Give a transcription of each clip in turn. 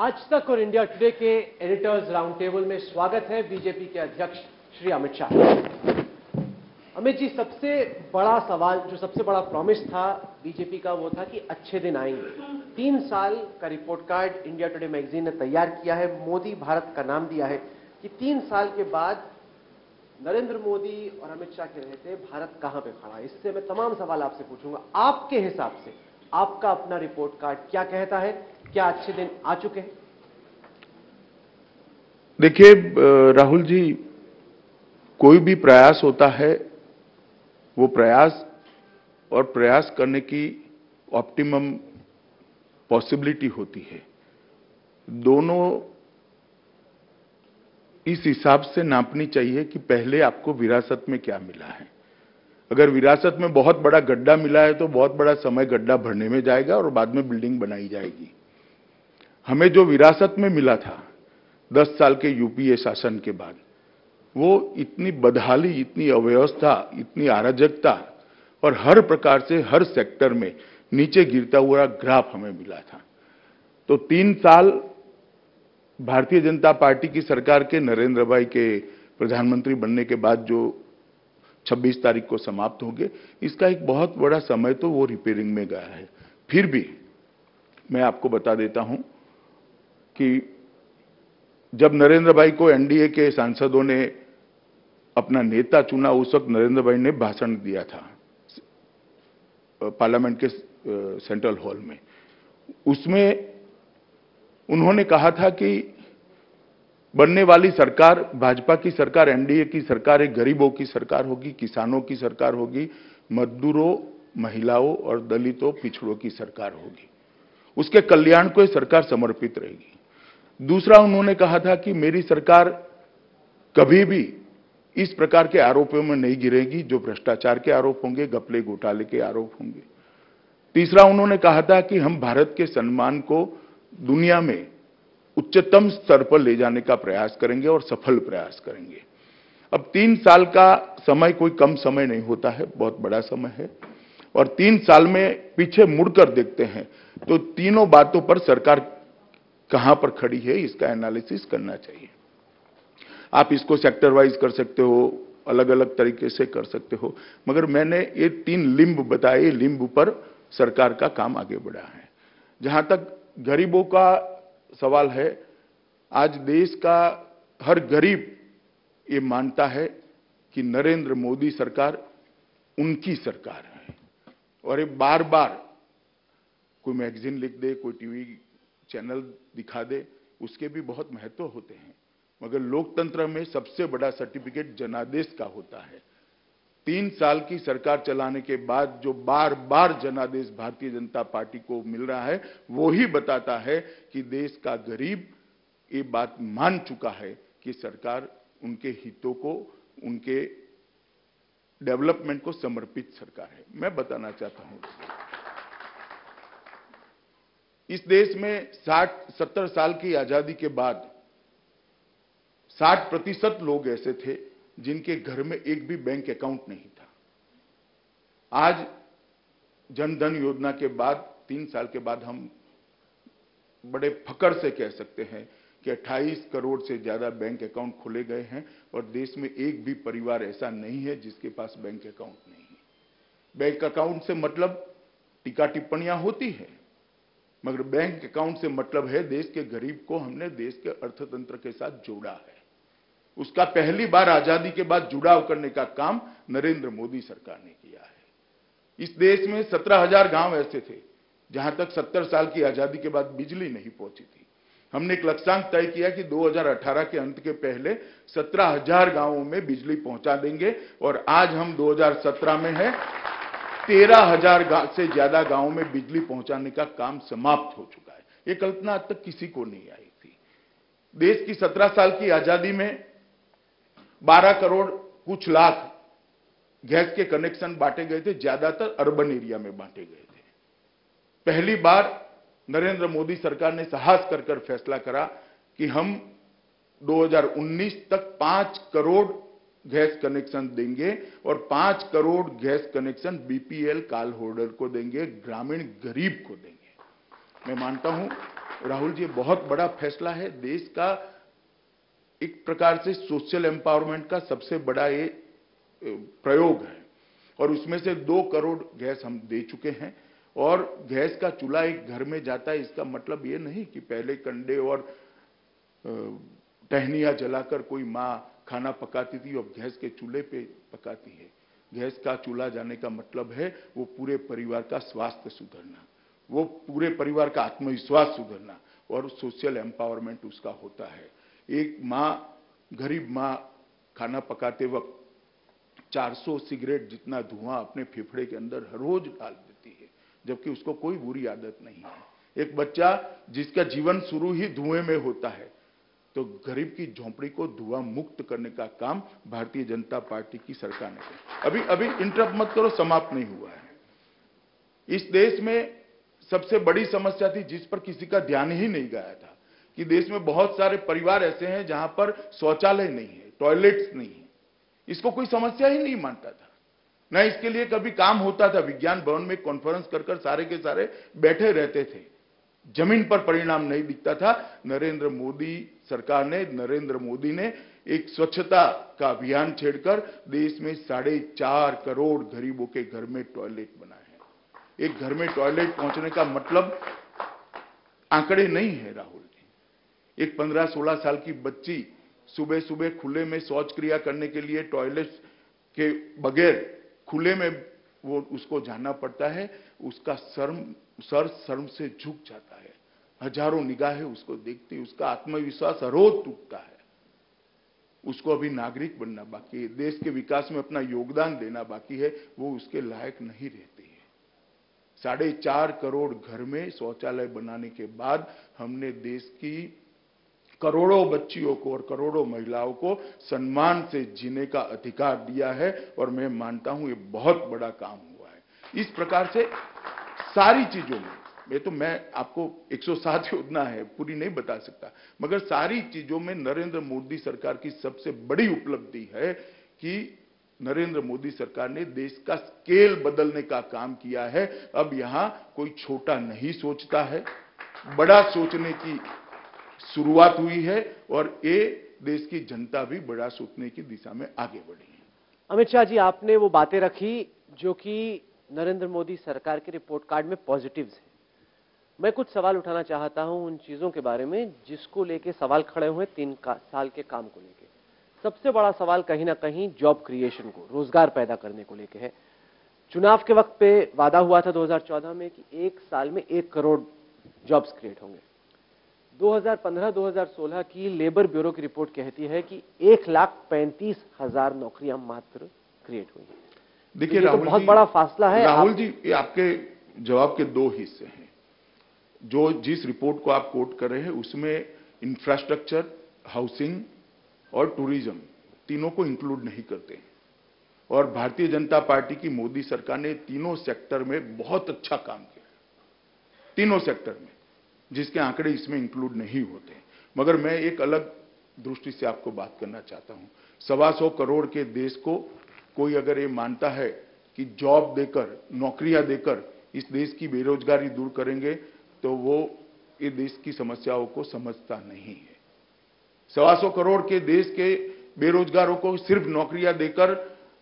आज तक और इंडिया टुडे के एडिटर्स राउंड टेबल में स्वागत है बीजेपी के अध्यक्ष श्री अमित शाह। अमित जी, सबसे बड़ा सवाल, जो सबसे बड़ा प्रॉमिस था बीजेपी का, वो था कि अच्छे दिन आएंगे। 3 साल का report card India today magazine ने तैयार किया है, मोदी भारत का नाम दिया है कि 3 साल के बाद नरेंद्र मोदी और अमित शाह के रहते भारत कहां पे खड़ा है। इससे मैं तमाम सवाल आपसे पूछूंगा। आपके हिसाब से आपका अपना रिपोर्ट कार्ड क्या कहता है? क्या अच्छे दिन आ चुके हैं? देखिए राहुल जी, कोई भी प्रयास होता है, वो प्रयास और प्रयास करने की ऑप्टिमम पॉसिबिलिटी होती है। दोनों इस हिसाब से नापनी चाहिए कि पहले आपको विरासत में क्या मिला है। अगर विरासत में बहुत बड़ा गड्ढा मिला है तो बहुत बड़ा समय गड्ढा भरने में जाएगा और बाद में बिल्डिंग बनाई जाएगी। हमें जो विरासत में मिला था 10 साल के यूपीए शासन के बाद, वो इतनी बदहाली, इतनी अव्यवस्था, इतनी अराजकता और हर प्रकार से हर सेक्टर में नीचे गिरता हुआ ग्राफ हमें मिला था। तो 3 साल भारतीय जनता पार्टी की सरकार के, नरेंद्र भाई के प्रधानमंत्री बनने के बाद जो 26 तारीख को समाप्त होंगे, इसका एक बहुत बड़ा समय तो वो रिपेयरिंग में गया है। फिर भी मैं आपको बता देता हूं कि जब नरेंद्र भाई को एनडीए के सांसदों ने अपना नेता चुना, उस वक्त नरेंद्र भाई ने भाषण दिया था पार्लियामेंट के सेंट्रल हॉल में। उसमें उन्होंने कहा था कि बनने वाली सरकार, भाजपा की सरकार, एनडीए की सरकार एक गरीबों की सरकार होगी, किसानों की सरकार होगी, मजदूरों, महिलाओं और दलितों, पिछड़ों की सरकार होगी। उसके कल्याण को यह सरकार समर्पित रहेगी। दूसरा, उन्होंने कहा था कि मेरी सरकार कभी भी इस प्रकार के आरोपों में नहीं गिरेगी जो भ्रष्टाचार के आरोप होंगे, घपले घोटाले के आरोप होंगे। तीसरा, उन्होंने कहा था कि हम भारत के सम्मान को दुनिया में उच्चतम स्तर पर ले जाने का प्रयास करेंगे और सफल प्रयास करेंगे। अब 3 साल का समय कोई कम समय नहीं होता है, बहुत बड़ा समय है। और 3 साल में पीछे मुड़कर देखते हैं तो तीनों बातों पर सरकार कहां पर खड़ी है, इसका एनालिसिस करना चाहिए। आप इसको सेक्टर वाइज कर सकते हो, अलग अलग तरीके से कर सकते हो, मगर मैंने ये 3 लिंब बताए, लिंब पर सरकार का काम आगे बढ़ा है। जहां तक गरीबों का सवाल है, आज देश का हर गरीब ये मानता है कि नरेंद्र मोदी सरकार उनकी सरकार है। और ये बार बार कोई मैगजीन लिख दे, कोई टीवी चैनल दिखा दे, उसके भी बहुत महत्व होते हैं, मगर लोकतंत्र में सबसे बड़ा सर्टिफिकेट जनादेश का होता है। 3 साल की सरकार चलाने के बाद जो बार बार जनादेश भारतीय जनता पार्टी को मिल रहा है, वो ही बताता है कि देश का गरीब ये बात मान चुका है कि सरकार उनके हितों को, उनके डेवलपमेंट को समर्पित सरकार है। मैं बताना चाहता हूं, इस देश में 60-70 साल की आजादी के बाद 60% लोग ऐसे थे जिनके घर में एक भी बैंक अकाउंट नहीं था। आज जनधन योजना के बाद 3 साल के बाद हम बड़े फकर से कह सकते हैं कि 28 करोड़ से ज्यादा बैंक अकाउंट खोले गए हैं और देश में एक भी परिवार ऐसा नहीं है जिसके पास बैंक अकाउंट नहीं है। बैंक अकाउंट से मतलब टीका टिप्पणियां होती है, मगर बैंक अकाउंट से मतलब है देश के गरीब को हमने देश के अर्थतंत्र के साथ जोड़ा है। उसका पहली बार आजादी के बाद जुड़ाव करने का काम नरेंद्र मोदी सरकार ने किया है। इस देश में 17,000 गांव ऐसे थे जहां तक 70 साल की आजादी के बाद बिजली नहीं पहुंची थी। हमने एक लक्ष्यांक तय किया कि 2018 के अंत के पहले 17,000 गांवों में बिजली पहुंचा देंगे और आज हम 2017 में है, 13,000 से ज्यादा गांवों में बिजली पहुंचाने का काम समाप्त हो चुका है। ये कल्पना आज तक किसी को नहीं आई थी। देश की 17 साल की आजादी में 12 करोड़ कुछ लाख गैस के कनेक्शन बांटे गए थे, ज्यादातर अर्बन एरिया में बांटे गए थे। पहली बार नरेंद्र मोदी सरकार ने साहस कर फैसला करा कि हम 2019 तक 5 करोड़ गैस कनेक्शन देंगे और 5 crore gas connection BPL card holder को देंगे, ग्रामीण गरीब को देंगे। मैं मानता हूं राहुल जी, बहुत बड़ा फैसला है। देश का एक प्रकार से सोशल एम्पावरमेंट का सबसे बड़ा ये प्रयोग है और उसमें से 2 करोड़ गैस हम दे चुके हैं। और गैस का चूल्हा एक घर में जाता है, इसका मतलब ये नहीं कि पहले कंडे और टहनियां जलाकर कोई माँ खाना पकाती थी और गैस के चूल्हे पे पकाती है। गैस का चूल्हा जाने का मतलब है वो पूरे परिवार का स्वास्थ्य सुधरना, वो पूरे परिवार का आत्मविश्वास सुधरना और सोशल एम्पावरमेंट उसका होता है। एक माँ, गरीब माँ खाना पकाते वक्त 400 सिगरेट जितना धुआं अपने फेफड़े के अंदर हर रोज डाल देती है, जबकि उसको कोई बुरी आदत नहीं है। एक बच्चा जिसका जीवन शुरू ही धुएं में होता है, तो गरीब की झोंपड़ी को धुआं मुक्त करने का काम भारतीय जनता पार्टी की सरकार ने किया। अभी इंटरप्ट मत करो, समाप्त नहीं हुआ है। इस देश में सबसे बड़ी समस्या थी जिस पर किसी का ध्यान ही नहीं गया था कि देश में बहुत सारे परिवार ऐसे हैं जहां पर शौचालय नहीं है, टॉयलेट्स नहीं है। इसको कोई समस्या ही नहीं मानता था, न इसके लिए कभी काम होता था। विज्ञान भवन में कॉन्फ्रेंस कर सारे के सारे बैठे रहते थे, जमीन पर परिणाम नहीं दिखता था। नरेंद्र मोदी ने एक स्वच्छता का अभियान छेड़कर देश में 4.5 करोड़ गरीबों के घर में टॉयलेट बनाए हैं। एक घर में टॉयलेट पहुंचने का मतलब आंकड़े नहीं है राहुल जी। एक 15-16 साल की बच्ची सुबह सुबह खुले में शौच क्रिया करने के लिए टॉयलेट के बगैर खुले में वो उसको जाना पड़ता है, उसका सर शर्म से झुक जाता है। हजारों निगाहें उसको देखती, उसका आत्मविश्वास रोज टूटता है। उसको अभी नागरिक बनना बाकी है, देश के विकास में अपना योगदान देना बाकी है, वो उसके लायक नहीं रहती है। 4.5 करोड़ घर में शौचालय बनाने के बाद हमने देश की करोड़ों बच्चियों को और करोड़ों महिलाओं को सम्मान से जीने का अधिकार दिया है और मैं मानता हूं ये बहुत बड़ा काम हुआ है। इस प्रकार से सारी चीजों में मैं आपको 107 योजना है पूरी नहीं बता सकता, मगर सारी चीजों में नरेंद्र मोदी सरकार की सबसे बड़ी उपलब्धि है कि नरेंद्र मोदी सरकार ने देश का स्केल बदलने का काम किया है। अब यहां कोई छोटा नहीं सोचता है, बड़ा सोचने की शुरुआत हुई है और ये देश की जनता भी बड़ा सोचने की दिशा में आगे बढ़ी है। अमित शाह जी, आपने वो बातें रखी जो कि नरेंद्र मोदी सरकार के रिपोर्ट कार्ड में पॉजिटिव्स है। मैं कुछ सवाल उठाना चाहता हूं उन चीजों के बारे में जिसको लेके सवाल खड़े हुए 3 साल के काम को लेके। सबसे बड़ा सवाल कहीं ना कहीं जॉब क्रिएशन को, रोजगार पैदा करने को लेके है। चुनाव के वक्त पे वादा हुआ था 2014 में कि 1 साल में 1 करोड़ जॉब्स क्रिएट होंगे। 2015-2016 की लेबर ब्यूरो की रिपोर्ट कहती है कि 1,35,000 नौकरियां मात्र क्रिएट हुई हैं। देखिए तो राहुल, बहुत बड़ा फासला है। राहुल जी, ये आपके जवाब के 2 हिस्से हैं। जिस रिपोर्ट को आप कोट कर रहे हैं उसमें इंफ्रास्ट्रक्चर, हाउसिंग और टूरिज्म तीनों को इंक्लूड नहीं करते। और भारतीय जनता पार्टी की मोदी सरकार ने तीनों सेक्टर में बहुत अच्छा काम किया, तीनों सेक्टर में, जिसके आंकड़े इसमें इंक्लूड नहीं होते। मगर मैं एक अलग दृष्टि से आपको बात करना चाहता हूं। 125 करोड़ के देश को कोई अगर ये मानता है कि जॉब देकर, नौकरियां देकर इस देश की बेरोजगारी दूर करेंगे तो वो ये देश की समस्याओं को समझता नहीं है। 125 करोड़ के देश के बेरोजगारों को सिर्फ नौकरियां देकर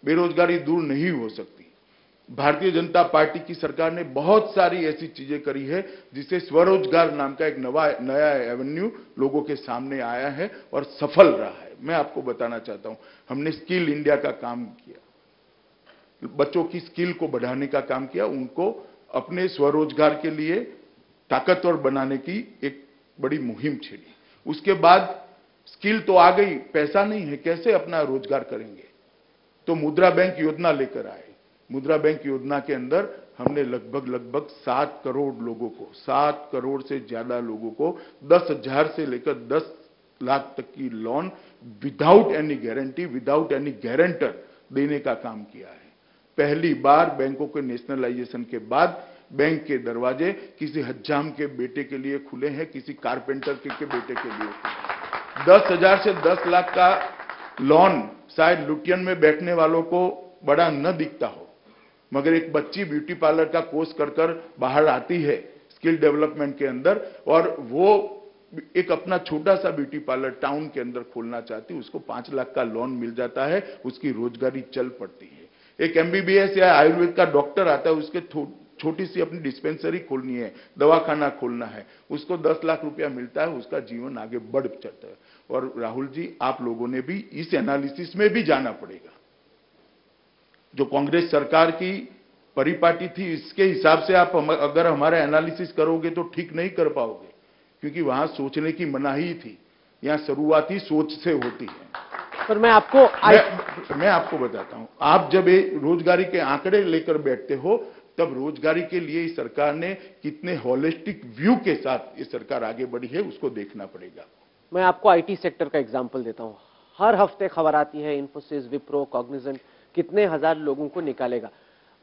बेरोजगारी दूर नहीं हो सकती। भारतीय जनता पार्टी की सरकार ने बहुत सारी ऐसी चीजें करी है जिससे स्वरोजगार नाम का एक नया एवेन्यू लोगों के सामने आया है और सफल रहा है। मैं आपको बताना चाहता हूं, हमने स्किल इंडिया का काम किया, बच्चों की स्किल को बढ़ाने का काम किया, उनको अपने स्वरोजगार के लिए ताकतवर बनाने की एक बड़ी मुहिम छेड़ी। उसके बाद स्किल तो आ गई, पैसा नहीं है, कैसे अपना रोजगार करेंगे, तो मुद्रा बैंक योजना लेकर आए। मुद्रा बैंक योजना के अंदर हमने लगभग 7 करोड़ लोगों को, 7 करोड़ से ज्यादा लोगों को 10,000 से लेकर 10 लाख तक की loan without any guarantee, without any guarantor देने का काम किया है। पहली बार बैंकों के नेशनलाइजेशन के बाद बैंक के दरवाजे किसी हज्जाम के बेटे के लिए खुले हैं, किसी कारपेंटर के बेटे के लिए खुले। 10,000 से 10 लाख का लोन शायद लुटियन में बैठने वालों को बड़ा न दिखता हो, मगर एक बच्ची ब्यूटी पार्लर का कोर्स कर बाहर आती है, स्किल डेवलपमेंट के अंदर, और वो एक अपना छोटा सा ब्यूटी पार्लर टाउन के अंदर खोलना चाहती है, उसको 5 लाख का लोन मिल जाता है, उसकी रोजगारी चल पड़ती है। एक एमबीबीएस या आयुर्वेद का डॉक्टर आता है, उसके छोटी सी अपनी डिस्पेंसरी खोलनी है, दवाखाना खोलना है, उसको 10 लाख रुपया मिलता है, उसका जीवन आगे बढ़ जाता है। और राहुल जी, आप लोगों ने भी इस एनालिसिस में भी जाना पड़ेगा। जो कांग्रेस सरकार की परिपाटी थी, इसके हिसाब से आप अगर हमारा एनालिसिस करोगे तो ठीक नहीं कर पाओगे, क्योंकि वहां सोचने की मनाही थी, यहां शुरुआती सोच से होती है। पर मैं आपको बताता हूं, आप जब ये रोजगारी के आंकड़े लेकर बैठते हो, तब रोजगारी के लिए इस सरकार ने कितने होलिस्टिक व्यू के साथ ये सरकार आगे बढ़ी है, उसको देखना पड़ेगा। मैं आपको आईटी सेक्टर का एग्जांपल देता हूं। हर हफ्ते खबर आती है, इन्फोसिस, विप्रो, कॉग्निजेंट कितने हजार लोगों को निकालेगा।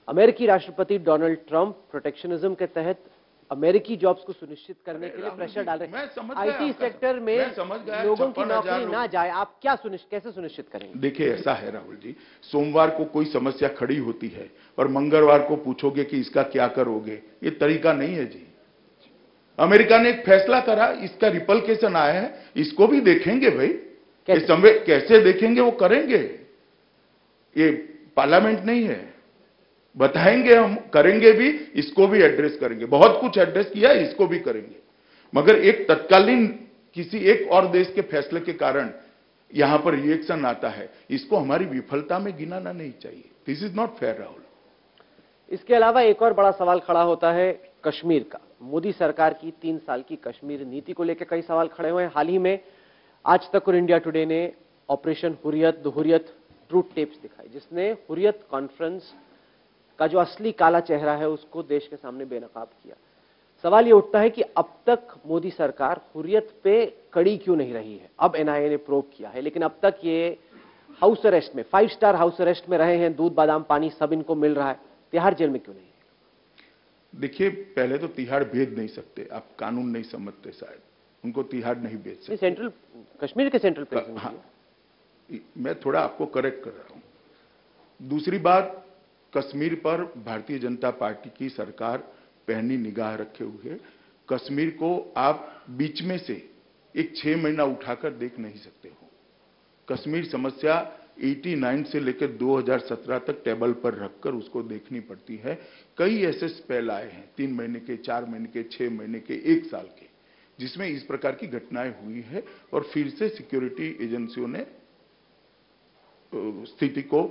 अमेरिकी राष्ट्रपति डोनाल्ड ट्रंप प्रोटेक्शनिज्म के तहत अमेरिकी जॉब्स को सुनिश्चित करने के लिए प्रेशर डाल रहे हैं। आईटी सेक्टर में लोगों की नौकरी ना जाए, आप कैसे सुनिश्चित करेंगे? देखिए, ऐसा है राहुल जी, सोमवार को कोई समस्या खड़ी होती है और मंगलवार को पूछोगे कि इसका क्या करोगे, ये तरीका नहीं है जी। अमेरिका ने एक फैसला करा, इसका रिपल्केशन आया है, इसको भी देखेंगे भाई। कैसे देखेंगे, वो करेंगे। ये पार्लियामेंट नहीं है, बताएंगे, हम करेंगे भी, इसको भी एड्रेस करेंगे। बहुत कुछ एड्रेस किया है, इसको भी करेंगे। मगर एक तत्कालीन किसी एक और देश के फैसले के कारण यहां पर रिएक्शन आता है, इसको हमारी विफलता में गिनाना नहीं चाहिए। This is not fair Rahul. इसके अलावा एक और बड़ा सवाल खड़ा होता है कश्मीर का। मोदी सरकार की 3 साल की कश्मीर नीति को लेकर कई सवाल खड़े हुए हैं। हाल ही में आज तक और इंडिया टुडे ने operation Hurriyat, the Hurriyat truth tapes दिखाई, जिसने हुर्रियत कॉन्फ्रेंस का जो असली काला चेहरा है उसको देश के सामने बेनकाब किया। सवाल ये उठता है कि अब तक मोदी सरकार हुर्रियत पे कड़ी क्यों नहीं रही है? अब एनआईए ने प्रोब किया है, लेकिन अब तक ये हाउस अरेस्ट में, 5 स्टार हाउस अरेस्ट में रहे हैं, दूध बादाम पानी सब इनको मिल रहा है, तिहाड़ जेल में क्यों नहीं है? देखिए, पहले तो तिहाड़ भेज नहीं सकते, आप कानून नहीं समझते शायद, उनको तिहाड़ नहीं भेज सकते। सेंट्रल कश्मीर के सेंट्रल प्रिजन। हाँ, मैं थोड़ा आपको करेक्ट कर रहा हूं। दूसरी बात, कश्मीर पर भारतीय जनता पार्टी की सरकार पैनी निगाह रखे हुए, कश्मीर को आप बीच में से एक 6 महीना उठाकर देख नहीं सकते हो। कश्मीर समस्या 89 से लेकर 2017 तक टेबल पर रखकर उसको देखनी पड़ती है। कई ऐसे स्पेल आए हैं, 3 महीने के, 4 महीने के, 6 महीने के, 1 साल के, जिसमें इस प्रकार की घटनाएं हुई है और फिर से सिक्योरिटी एजेंसियों ने स्थिति को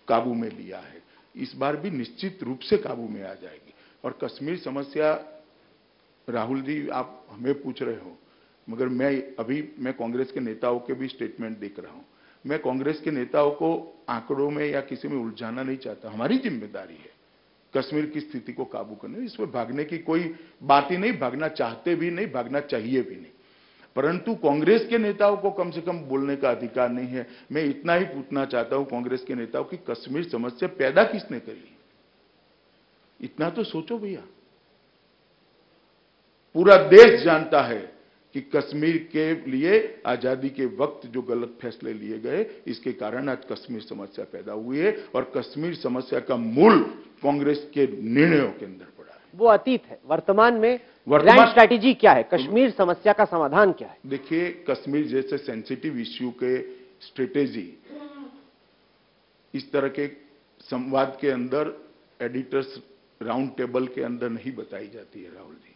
काबू में लिया है। इस बार भी निश्चित रूप से काबू में आ जाएगी। और कश्मीर समस्या, राहुल जी, आप हमें पूछ रहे हो, मगर मैं कांग्रेस के नेताओं के भी स्टेटमेंट देख रहा हूं। मैं कांग्रेस के नेताओं को आंकड़ों में या किसी में उलझाना नहीं चाहता। हमारी जिम्मेदारी है कश्मीर की स्थिति को काबू करने, इसमें भागने की कोई बात ही नहीं, भागना चाहते भी नहीं, भागना चाहिए भी नहीं। परंतु कांग्रेस के नेताओं को कम से कम बोलने का अधिकार नहीं है। मैं इतना ही पूछना चाहता हूं कांग्रेस के नेताओं की, कश्मीर समस्या पैदा किसने करी? इतना तो सोचो भैया। पूरा देश जानता है कि कश्मीर के लिए आजादी के वक्त जो गलत फैसले लिए गए, इसके कारण आज कश्मीर समस्या पैदा हुई है। और कश्मीर समस्या का मूल कांग्रेस के निर्णयों के अंदर पड़ा है। वो अतीत है। वर्तमान में ग्रैंड स्ट्रैटेजी क्या है? कश्मीर समस्या का समाधान क्या है? देखिए, कश्मीर जैसे सेंसिटिव इश्यू के स्ट्रेटेजी इस तरह के संवाद के अंदर, एडिटर्स राउंड टेबल के अंदर नहीं बताई जाती है राहुल जी।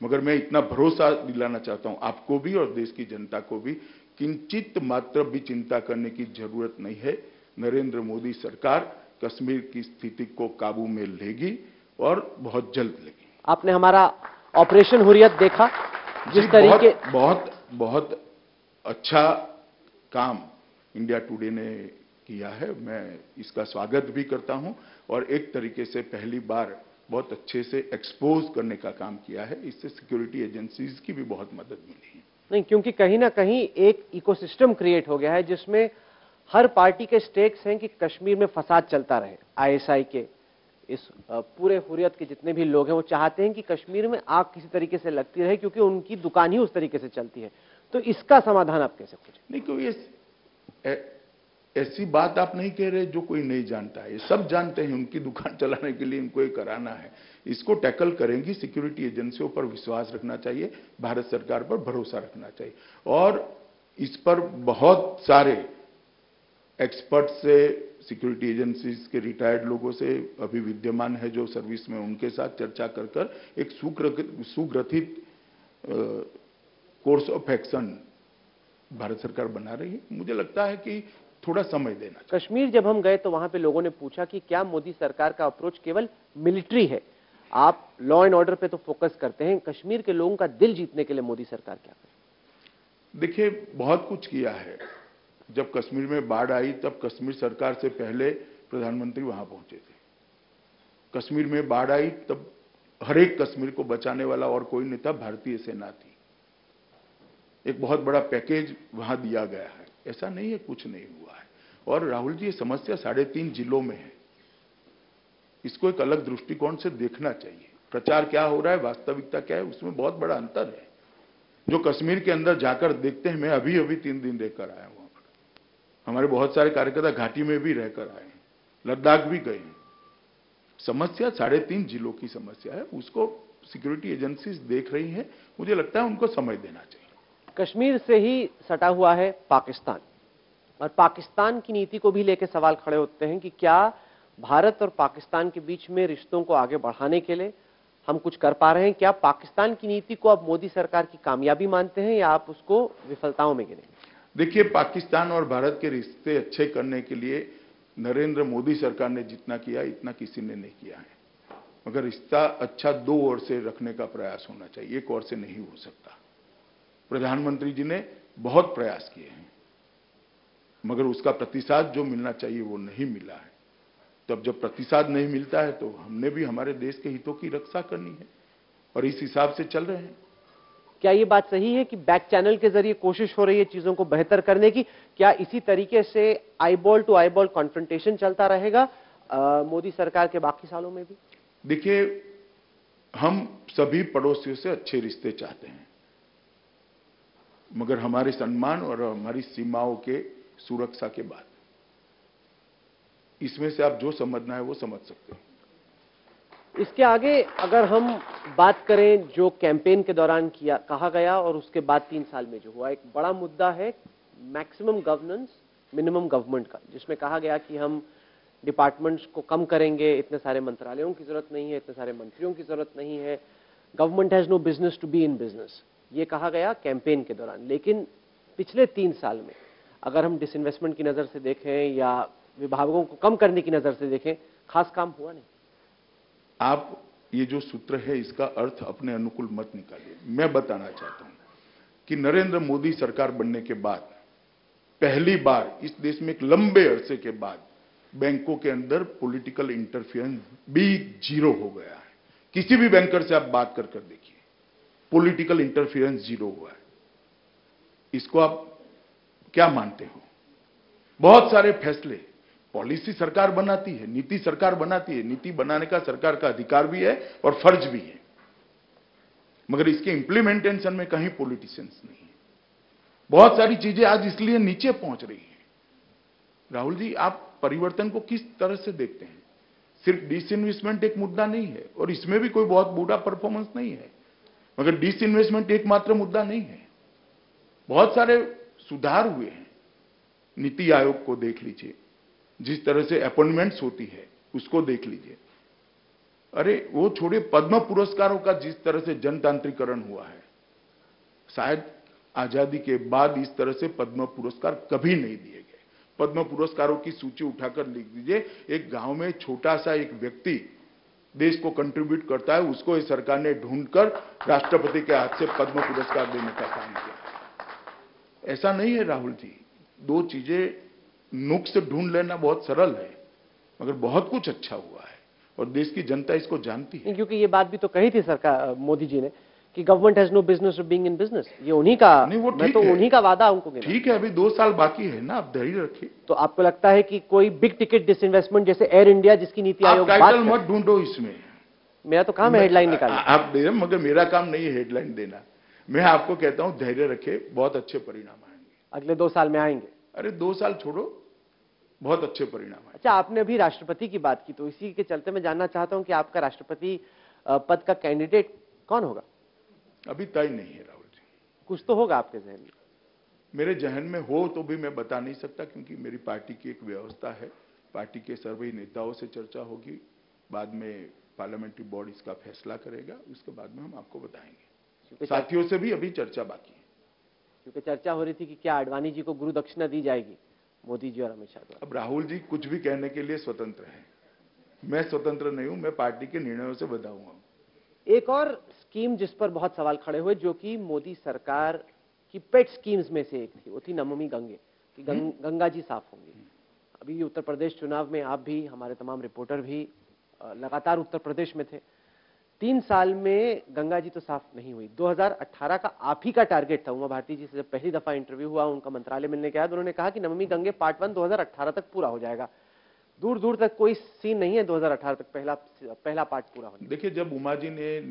मगर मैं इतना भरोसा दिलाना चाहता हूं आपको भी और देश की जनता को भी, किंचित मात्र भी चिंता करने की जरूरत नहीं है। नरेंद्र मोदी सरकार कश्मीर की स्थिति को काबू में लेगी और बहुत जल्द लेगी। आपने हमारा ऑपरेशन हुर्रियत देखा, जिस तरीके बहुत अच्छा काम इंडिया टुडे ने किया है, मैं इसका स्वागत भी करता हूं। और एक तरीके से पहली बार बहुत अच्छे से एक्सपोज करने का काम किया है। इससे सिक्योरिटी एजेंसीज की भी बहुत मदद मिली है। नहीं, क्योंकि कहीं ना कहीं एक इकोसिस्टम क्रिएट हो गया है जिसमें हर पार्टी के स्टेक्स हैं कि कश्मीर में फसाद चलता रहे। आईएसआई के इस पूरे हुर्रियत के जितने भी लोग हैं वो चाहते हैं कि कश्मीर में आग किसी तरीके से लगती रहे, क्योंकि उनकी दुकान ही उस तरीके से चलती है। तो इसका समाधान आप कैसे खोजें? नहीं, कोई ऐसी बात आप नहीं कह रहे जो कोई नहीं जानता है। ये सब जानते हैं, उनकी दुकान चलाने के लिए इनको ये कराना है। इसको टैकल करेंगी। सिक्योरिटी एजेंसियों पर विश्वास रखना चाहिए, भारत सरकार पर भरोसा रखना चाहिए। और इस पर बहुत सारे एक्सपर्ट से, सिक्योरिटी एजेंसीज के रिटायर्ड लोगों से, अभी विद्यमान है जो सर्विस में, उनके साथ चर्चा कर कर एक सुग्रथित कोर्स ऑफ एक्शन भारत सरकार बना रही है। मुझे लगता है कि थोड़ा समय देना चाहिए। कश्मीर जब हम गए तो वहां पे लोगों ने पूछा कि क्या मोदी सरकार का अप्रोच केवल मिलिट्री है? आप लॉ एंड ऑर्डर पे तो फोकस करते हैं, कश्मीर के लोगों का दिल जीतने के लिए मोदी सरकार क्या करे? देखिए, बहुत कुछ किया है। जब कश्मीर में बाढ़ आई तब कश्मीर सरकार से पहले प्रधानमंत्री वहां पहुंचे थे। कश्मीर में बाढ़ आई तब हर एक कश्मीर को बचाने वाला और कोई नहीं था, भारतीय सेना थी। एक बहुत बड़ा पैकेज वहां दिया गया है। ऐसा नहीं है कुछ नहीं हुआ है। और राहुल जी, ये समस्या 3.5 जिलों में है। इसको एक अलग दृष्टिकोण से देखना चाहिए। प्रचार क्या हो रहा है, वास्तविकता क्या है, उसमें बहुत बड़ा अंतर है। जो कश्मीर के अंदर जाकर देखते हैं, मैं अभी अभी 3 दिन रहकर आया वहां पर। हमारे बहुत सारे कार्यकर्ता घाटी में भी रहकर आए हैं, लद्दाख भी गए हैं। समस्या 3.5 जिलों की समस्या है, उसको सिक्योरिटी एजेंसीज देख रही हैं। मुझे लगता है उनको समय देना चाहिए। कश्मीर से ही सटा हुआ है पाकिस्तान, और पाकिस्तान की नीति को भी लेकर सवाल खड़े होते हैं कि क्या भारत और पाकिस्तान के बीच में रिश्तों को आगे बढ़ाने के लिए हम कुछ कर पा रहे हैं? क्या पाकिस्तान की नीति को आप मोदी सरकार की कामयाबी मानते हैं या आप उसको विफलताओं में गिने? देखिए, पाकिस्तान और भारत के रिश्ते अच्छे करने के लिए नरेंद्र मोदी सरकार ने जितना किया, इतना किसी ने नहीं किया है। मगर रिश्ता अच्छा 2 ओर से रखने का प्रयास होना चाहिए, एक ओर से नहीं हो सकता। प्रधानमंत्री जी ने बहुत प्रयास किए हैं, मगर उसका प्रतिसाद जो मिलना चाहिए वो नहीं मिला है। तब जब प्रतिसाद नहीं मिलता है तो हमने भी हमारे देश के हितों की रक्षा करनी है, और इस हिसाब से चल रहे हैं। क्या ये बात सही है कि बैक चैनल के जरिए कोशिश हो रही है चीजों को बेहतर करने की? क्या इसी तरीके से आईबॉल टू आईबॉल कॉन्फ्रंटेशन चलता रहेगा मोदी सरकार के बाकी सालों में भी? देखिए, हम सभी पड़ोसियों से अच्छे रिश्ते चाहते हैं, मगर हमारे सम्मान और हमारी सीमाओं के सुरक्षा के बाद। इसमें से आप जो समझना है वो समझ सकते हैं। इसके आगे अगर हम बात करें, जो कैंपेन के दौरान कहा गया और उसके बाद 3 साल में जो हुआ, एक बड़ा मुद्दा है मैक्सिमम गवर्नेंस मिनिमम गवर्नमेंट का, जिसमें कहा गया कि हम डिपार्टमेंट्स को कम करेंगे, इतने सारे मंत्रालयों की जरूरत नहीं है, इतने सारे मंत्रियों की जरूरत नहीं है, government has no business to be in business, ये कहा गया कैंपेन के दौरान। लेकिन पिछले 3 साल में अगर हम डिसइन्वेस्टमेंट की नजर से देखें या विभागों को कम करने की नजर से देखें, खास काम हुआ नहीं। आप ये जो सूत्र है इसका अर्थ अपने अनुकूल मत निकालिए। मैं बताना चाहता हूं कि नरेंद्र मोदी सरकार बनने के बाद पहली बार इस देश में एक लंबे अरसे के बाद बैंकों के अंदर पॉलिटिकल इंटरफेरेंस भी 0 हो गया है। किसी भी बैंकर से आप बात कर देखिए, पॉलिटिकल इंटरफेरेंस 0 हुआ है। इसको आप क्या मानते हो? बहुत सारे फैसले, पॉलिसी सरकार बनाती है, नीति सरकार बनाती है, नीति बनाने का सरकार का अधिकार भी है और फर्ज भी है, मगर इसके इंप्लीमेंटेशन में कहीं पॉलिटिशियंस नहीं है। बहुत सारी चीजें आज इसलिए नीचे पहुंच रही हैं। राहुल जी, आप परिवर्तन को किस तरह से देखते हैं? सिर्फ डिसइन्वेस्टमेंट एक मुद्दा नहीं है, और इसमें भी कोई बहुत बुरा परफॉर्मेंस नहीं है, मगर डिसइन्वेस्टमेंट एकमात्र मुद्दा नहीं है। बहुत सारे सुधार हुए हैं। नीति आयोग को देख लीजिए, जिस तरह से अपॉइंटमेंट्स होती है उसको देख लीजिए। अरे वो छोड़िए, पद्म पुरस्कारों का जिस तरह से जनतांत्रिकरण हुआ है, शायद आजादी के बाद इस तरह से पद्म पुरस्कार कभी नहीं दिए गए। पद्म पुरस्कारों की सूची उठाकर लिख दीजिए। एक गांव में छोटा सा एक व्यक्ति देश को कंट्रीब्यूट करता है, उसको इस सरकार ने ढूंढकर राष्ट्रपति के हाथ से पद्म पुरस्कार देने का काम किया। ऐसा नहीं है राहुल जी, 2 चीजें नुक्स ढूंढ लेना बहुत सरल है, मगर बहुत कुछ अच्छा हुआ है और देश की जनता इसको जानती है। क्योंकि ये बात भी तो कही थी सरकार मोदी जी ने कि government has no business of being in business. ये उन्हीं का, नहीं, वो मैं तो उन्हीं का वादा उनको गिना। ठीक है, अभी 2 साल बाकी है ना, आप धैर्य रखिए। तो आपको लगता है कि कोई बिग टिकट डिसइन्वेस्टमेंट जैसे एयर इंडिया, जिसकी नीति आयोग आप टाइटल मत ढूंढो इसमें। मेरा तो काम है हेडलाइन निकालना। आप दे, मगर मेरा काम नहीं है हेडलाइन देना। मैं आपको कहता हूं धैर्य रखे, बहुत अच्छे परिणाम आएंगे। अगले 2 साल में आएंगे? अरे 2 साल छोड़ो, बहुत अच्छे परिणाम आए। अच्छा, आपने अभी राष्ट्रपति की बात की, तो इसी के चलते मैं जानना चाहता हूं कि आपका राष्ट्रपति पद का कैंडिडेट कौन होगा? अभी तय नहीं है राहुल जी। कुछ तो होगा आपके जहन में? मेरे जहन में हो तो भी मैं बता नहीं सकता, क्योंकि मेरी पार्टी की एक व्यवस्था है। पार्टी के सभी नेताओं से चर्चा होगी, बाद में पार्लियामेंट्री बोर्ड इसका फैसला करेगा, उसके बाद में हम आपको बताएंगे। साथियों से भी अभी चर्चा बाकी है। क्योंकि चर्चा हो रही थी कि क्या आडवाणी जी को गुरु दक्षिणा दी जाएगी मोदी जी और अमित शाह द्वारा। अब राहुल जी कुछ भी कहने के लिए स्वतंत्र है, मैं स्वतंत्र नहीं हूं, मैं पार्टी के निर्णयों से बंधा हुआ हूं। एक और स्कीम जिस पर बहुत सवाल खड़े हुए, जो कि मोदी सरकार की पेट स्कीम्स में से एक थी, वो थी नमामि गंगे कि गंगा जी साफ होंगी। अभी उत्तर प्रदेश चुनाव में आप भी, हमारे तमाम रिपोर्टर भी लगातार उत्तर प्रदेश में थे। 3 साल में गंगा जी तो साफ नहीं हुई। 2018 का आप ही का टारगेट था। उमा भारती जी से जब पहली दफा इंटरव्यू हुआ उनका मंत्रालय मिलने के बाद, उन्होंने कहा कि नमामि गंगे पार्ट 1 2018 तक पूरा हो जाएगा। दूर दूर तक कोई सीन नहीं है 2018 तक पहला पार्ट पूरा होने। देखिए, जब उमा जी ने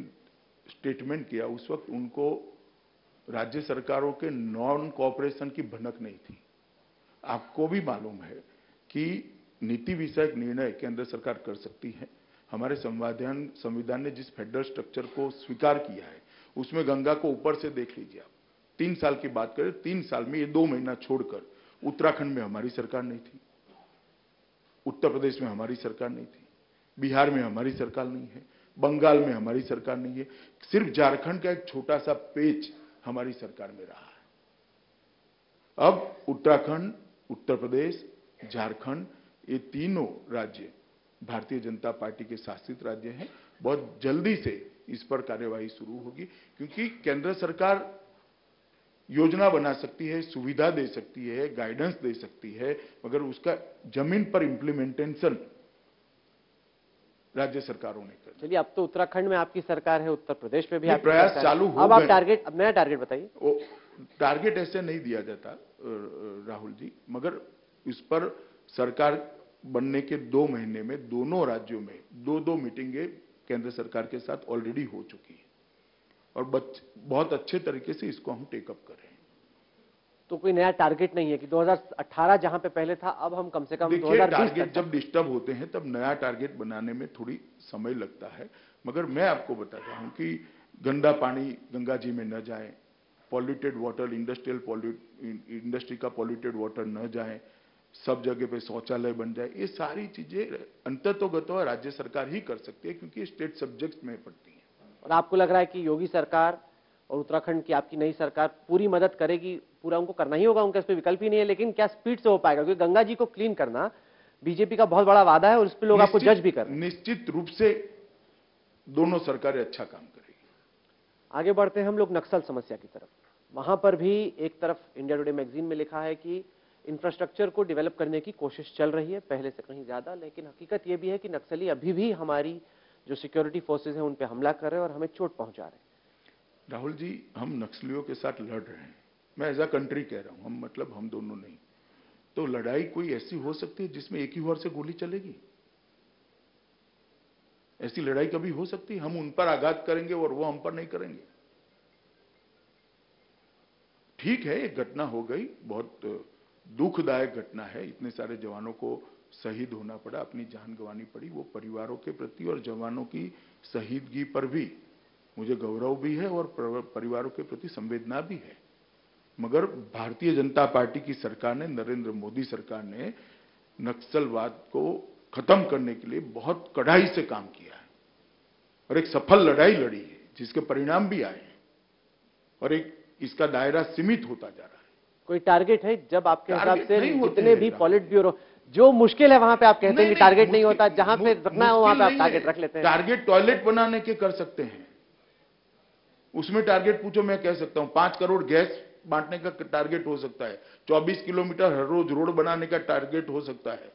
स्टेटमेंट किया उस वक्त उनको राज्य सरकारों के नॉन कोऑपरेशन की भनक नहीं थी। आपको भी मालूम है कि नीति विषयक निर्णय केंद्र सरकार कर सकती है। हमारे संविधान ने जिस फेडरल स्ट्रक्चर को स्वीकार किया है उसमें गंगा को ऊपर से देख लीजिए आप। 3 साल की बात करें, 3 साल में ये 2 महीना छोड़कर उत्तराखंड में हमारी सरकार नहीं थी, उत्तर प्रदेश में हमारी सरकार नहीं थी, बिहार में हमारी सरकार नहीं है, बंगाल में हमारी सरकार नहीं है। सिर्फ झारखंड का एक छोटा सा पेच हमारी सरकार में रहा है। अब उत्तराखंड, उत्तर प्रदेश, झारखंड, ये तीनों राज्य भारतीय जनता पार्टी के शासित राज्य हैं। बहुत जल्दी से इस पर कार्यवाही शुरू होगी, क्योंकि केंद्र सरकार योजना बना सकती है, सुविधा दे सकती है, गाइडेंस दे सकती है, मगर उसका जमीन पर इंप्लीमेंटेशन राज्य सरकारों ने कर। चलिए, अब तो उत्तराखंड में आपकी सरकार है, उत्तर प्रदेश में भी आपकी प्रयास सरकार चालू हो अब आप गए। अब नया टारगेट बताइए। टारगेट ऐसे नहीं दिया जाता राहुल जी, मगर इस पर सरकार बनने के 2 महीने में दोनों राज्यों में 2-2 मीटिंगें केंद्र सरकार के साथ ऑलरेडी हो चुकी है और बहुत अच्छे तरीके से इसको हम टेकअप कर रहे हैं। तो कोई नया टारगेट नहीं है कि 2018 जहां पे पहले था अब हम कम से कम 2020 टारगेट जब डिस्टर्ब होते हैं तब नया टारगेट बनाने में थोड़ी समय लगता है, मगर मैं आपको बताता हूं कि गंदा पानी गंगा जी में न जाए, पॉल्यूटेड वाटर, इंडस्ट्री का पॉल्यूटेड वाटर न जाए, सब जगह पे शौचालय बन जाए, ये सारी चीजें अंततोगत्वा राज्य सरकार ही कर सकती है, क्योंकि स्टेट सब्जेक्ट में पड़ती है। और आपको लग रहा है कि योगी सरकार और उत्तराखंड की आपकी नई सरकार पूरी मदद करेगी? पूरा उनको करना ही होगा, उनका इस पर विकल्प ही नहीं है, लेकिन क्या स्पीड से हो पाएगा? क्योंकि गंगा जी को क्लीन करना बीजेपी का बहुत बड़ा वादा है और इस पर लोग आपको जज भी कर रहे हैं। निश्चित रूप से दोनों सरकारें अच्छा काम करेगी। आगे बढ़ते हैं हम लोग नक्सल समस्या की तरफ। वहां पर भी एक तरफ इंडिया टुडे मैगजीन में लिखा है कि इंफ्रास्ट्रक्चर को डेवलप करने की कोशिश चल रही है पहले से कहीं ज्यादा, लेकिन हकीकत यह भी है कि नक्सली अभी भी हमारी जो सिक्योरिटी फोर्सेज हैं उन पे हमला कर रहे हैं और हमें चोट पहुंचा रहे हैं। राहुल जी, हम नक्सलियों के साथ लड़ रहे हैं, मैं एज अ कंट्री कह रहा हूं, हम दोनों नहीं। तो लड़ाई कोई ऐसी हो सकती है जिसमें एक ही ओर से गोली चलेगी? ऐसी लड़ाई कभी हो सकती है? हम उन पर आघात करेंगे और वो हम पर नहीं करेंगे। ठीक है, एक घटना हो गई, बहुत दुखदायक घटना है, इतने सारे जवानों को शहीद होना पड़ा, अपनी जान गंवानी पड़ी। वो परिवारों के प्रति और जवानों की शहीदगी पर भी मुझे गौरव भी है और परिवारों के प्रति संवेदना भी है। मगर भारतीय जनता पार्टी की सरकार ने, नरेंद्र मोदी सरकार ने नक्सलवाद को खत्म करने के लिए बहुत कड़ाई से काम किया है और एक सफल लड़ाई लड़ी है, जिसके परिणाम भी आए हैं और एक इसका दायरा सीमित होता जा रहा है। कोई टारगेट है जब आपके हिसाब से जितने भी पॉलिट ब्यूरो, जो मुश्किल है वहां पे आप कहते हैं कि टारगेट नहीं होता, जहां पे रखना है वहां पे आप टारगेट रख लेते हैं? टारगेट टॉयलेट बनाने के कर सकते हैं, उसमें टारगेट पूछो, मैं कह सकता हूं 5 करोड़ गैस बांटने का टारगेट हो सकता है, 24 किलोमीटर हर रोज रोड बनाने का टारगेट हो सकता है,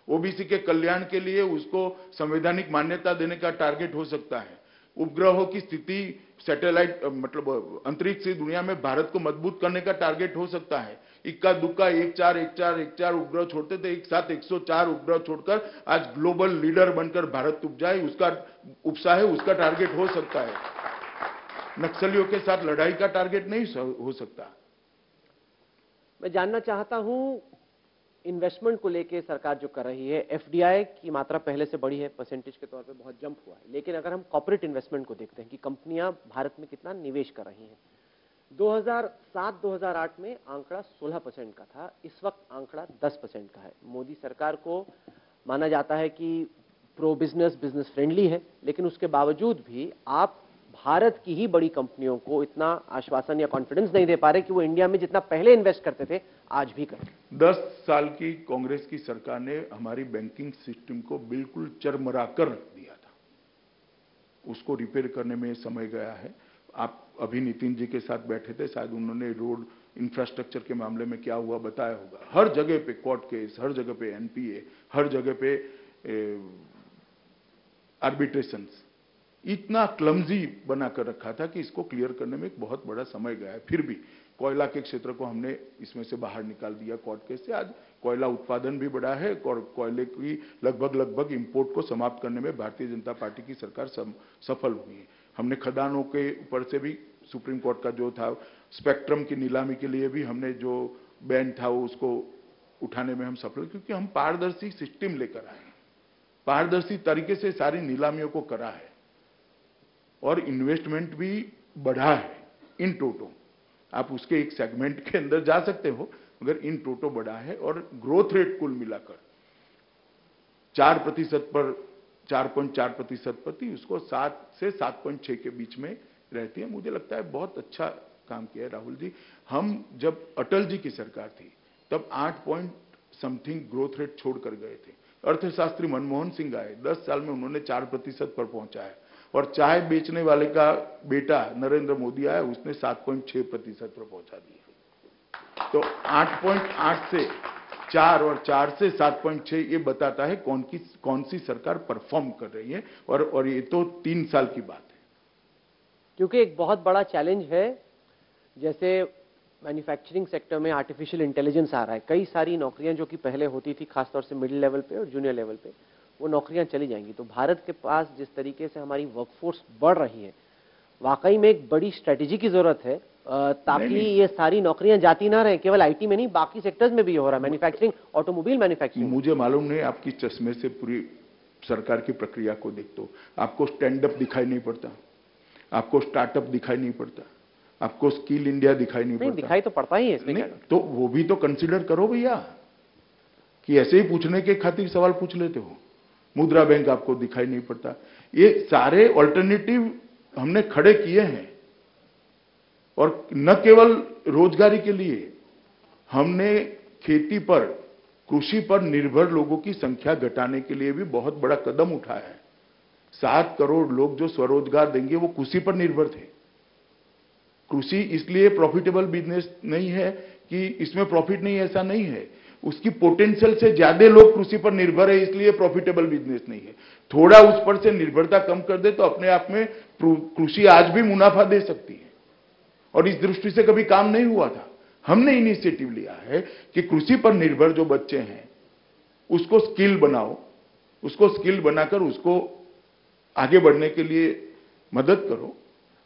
ओबीसी के कल्याण के लिए उसको संवैधानिक मान्यता देने का टारगेट हो सकता है, उपग्रहों की स्थिति, सैटेलाइट मतलब अंतरिक्ष से दुनिया में भारत को मजबूत करने का टारगेट हो सकता है। इक्का दुक्का 1-4 उपग्रह छोड़ते थे, एक साथ 104 उपग्रह छोड़कर आज ग्लोबल लीडर बनकर भारत उपजाए, उसका उपसा है, उसका टारगेट हो सकता है। नक्सलियों के साथ लड़ाई का टारगेट नहीं हो सकता। मैं जानना चाहता हूं इन्वेस्टमेंट को लेके सरकार जो कर रही है, एफडीआई की मात्रा पहले से बढ़ी है, परसेंटेज के तौर पे बहुत जंप हुआ है। लेकिन अगर हम कॉर्पोरेट इन्वेस्टमेंट को देखते हैं कि कंपनियां भारत में कितना निवेश कर रही हैं, 2007-2008 में आंकड़ा 16% का था, इस वक्त आंकड़ा 10% का है। मोदी सरकार को माना जाता है कि प्रो बिजनेस, बिजनेस फ्रेंडली है, लेकिन उसके बावजूद भी आप भारत की ही बड़ी कंपनियों को इतना आश्वासन या कॉन्फिडेंस नहीं दे पा रहे कि वो इंडिया में जितना पहले इन्वेस्ट करते थे आज भी करें। 10 साल की कांग्रेस की सरकार ने हमारी बैंकिंग सिस्टम को बिल्कुल चरमरा कर रख दिया था। उसको रिपेयर करने में समय गया है। आप अभी नितिन जी के साथ बैठे थे, शायद उन्होंने रोड इंफ्रास्ट्रक्चर के मामले में क्या हुआ बताया होगा। हर जगह पे कोर्ट केस, हर जगह पे एनपीए, हर जगह पे आर्बिट्रेशंस, इतना क्लमजी बनाकर रखा था कि इसको क्लियर करने में एक बहुत बड़ा समय गया है। फिर भी कोयला के क्षेत्र को हमने इसमें से बाहर निकाल दिया कोर्ट केस से। आज कोयला उत्पादन भी बढ़ा है और कोयले की लगभग इंपोर्ट को समाप्त करने में भारतीय जनता पार्टी की सरकार सफल हुई है। हमने खदानों के ऊपर से भी सुप्रीम कोर्ट का जो था स्पेक्ट्रम की नीलामी के लिए भी हमने जो बैन था उसको उठाने में हम सफल, क्योंकि हम पारदर्शी सिस्टम लेकर आए, पारदर्शी तरीके से सारी नीलामियों को करा है और इन्वेस्टमेंट भी बढ़ा है इन टोटो। आप उसके एक सेगमेंट के अंदर जा सकते हो, मगर इन टोटो बढ़ा है और ग्रोथ रेट कुल मिलाकर 4% पर 4.4% पर थी, उसको 7 से 7.6 के बीच में रहती है। मुझे लगता है बहुत अच्छा काम किया है राहुल जी। हम जब अटल जी की सरकार थी तब 8 पॉइंट समथिंग ग्रोथ रेट छोड़कर गए थे। अर्थशास्त्री मनमोहन सिंह आए, 10 साल में उन्होंने 4% पर पहुंचाया और चाय बेचने वाले का बेटा नरेंद्र मोदी आया, उसने 7.6% पर पहुंचा दिया। तो 8.8 से 4 और 4 से 7.6 ये बताता है कौन सी सरकार परफॉर्म कर रही है। और ये तो 3 साल की बात है। क्योंकि एक बहुत बड़ा चैलेंज है, जैसे मैन्युफैक्चरिंग सेक्टर में आर्टिफिशियल इंटेलिजेंस आ रहा है। कई सारी नौकरियां जो कि पहले होती थी खासतौर से मिडिल लेवल पे और जूनियर लेवल पे, वो नौकरियां चली जाएंगी। तो भारत के पास जिस तरीके से हमारी वर्कफोर्स बढ़ रही है, वाकई में एक बड़ी स्ट्रेटेजी की जरूरत है, ताकि ये सारी नौकरियां जाती ना रहे। केवल आईटी में नहीं, बाकी सेक्टर्स में भी हो रहा है, मैन्युफैक्चरिंग, ऑटोमोबाइल मैन्युफैक्चरिंग। मुझे मालूम नहीं, आपकी चश्मे से पूरी सरकार की प्रक्रिया को देखते हो, आपको स्टैंड अप दिखाई नहीं पड़ता, आपको स्टार्टअप दिखाई नहीं पड़ता, आपको स्किल इंडिया दिखाई नहीं पड़ता। दिखाई तो पड़ता ही है इसमें। तो वो भी तो कंसिडर करो भैया, कि ऐसे ही पूछने के खातिर सवाल पूछ लेते हो। मुद्रा बैंक आपको दिखाई नहीं पड़ता। ये सारे ऑल्टरनेटिव हमने खड़े किए हैं और न केवल रोजगारी के लिए, हमने खेती पर, कृषि पर निर्भर लोगों की संख्या घटाने के लिए भी बहुत बड़ा कदम उठाया है। 7 करोड़ लोग जो स्वरोजगार देंगे वो कृषि पर निर्भर थे। कृषि इसलिए प्रॉफिटेबल बिजनेस नहीं है कि इसमें प्रॉफिट नहीं, ऐसा नहीं है। उसकी पोटेंशियल से ज्यादा लोग कृषि पर निर्भर है, इसलिए प्रॉफिटेबल बिजनेस नहीं है। थोड़ा उस पर से निर्भरता कम कर दे तो अपने आप में कृषि आज भी मुनाफा दे सकती है। और इस दृष्टि से कभी काम नहीं हुआ था। हमने इनिशिएटिव लिया है कि कृषि पर निर्भर जो बच्चे हैं उसको स्किल बनाओ, उसको स्किल बनाकर उसको आगे बढ़ने के लिए मदद करो।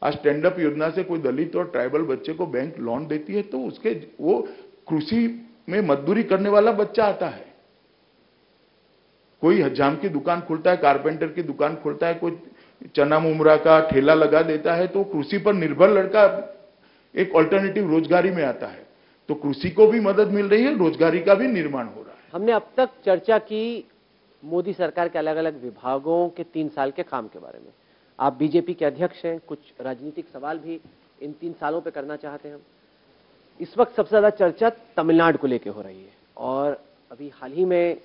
आज स्टैंड अप योजना से कोई दलित और ट्राइबल बच्चे को बैंक लोन देती है तो उसके वो कृषि में मजदूरी करने वाला बच्चा आता है। कोई हजाम की दुकान खोलता है, कारपेंटर की दुकान खोलता है, कोई चना मुमरा का ठेला लगा देता है, तो कृषि पर निर्भर लड़का एक ऑल्टरनेटिव रोजगारी में आता है। तो कृषि को भी मदद मिल रही है, रोजगारी का भी निर्माण हो रहा है। हमने अब तक चर्चा की मोदी सरकार के अलग अलग विभागों के 3 साल के काम के बारे में। आप बीजेपी के अध्यक्ष हैं, कुछ राजनीतिक सवाल भी इन 3 सालों पे करना चाहते हैं हम। इस वक्त सबसे ज्यादा चर्चा तमिलनाडु को लेकर हो रही है और अभी हाल ही में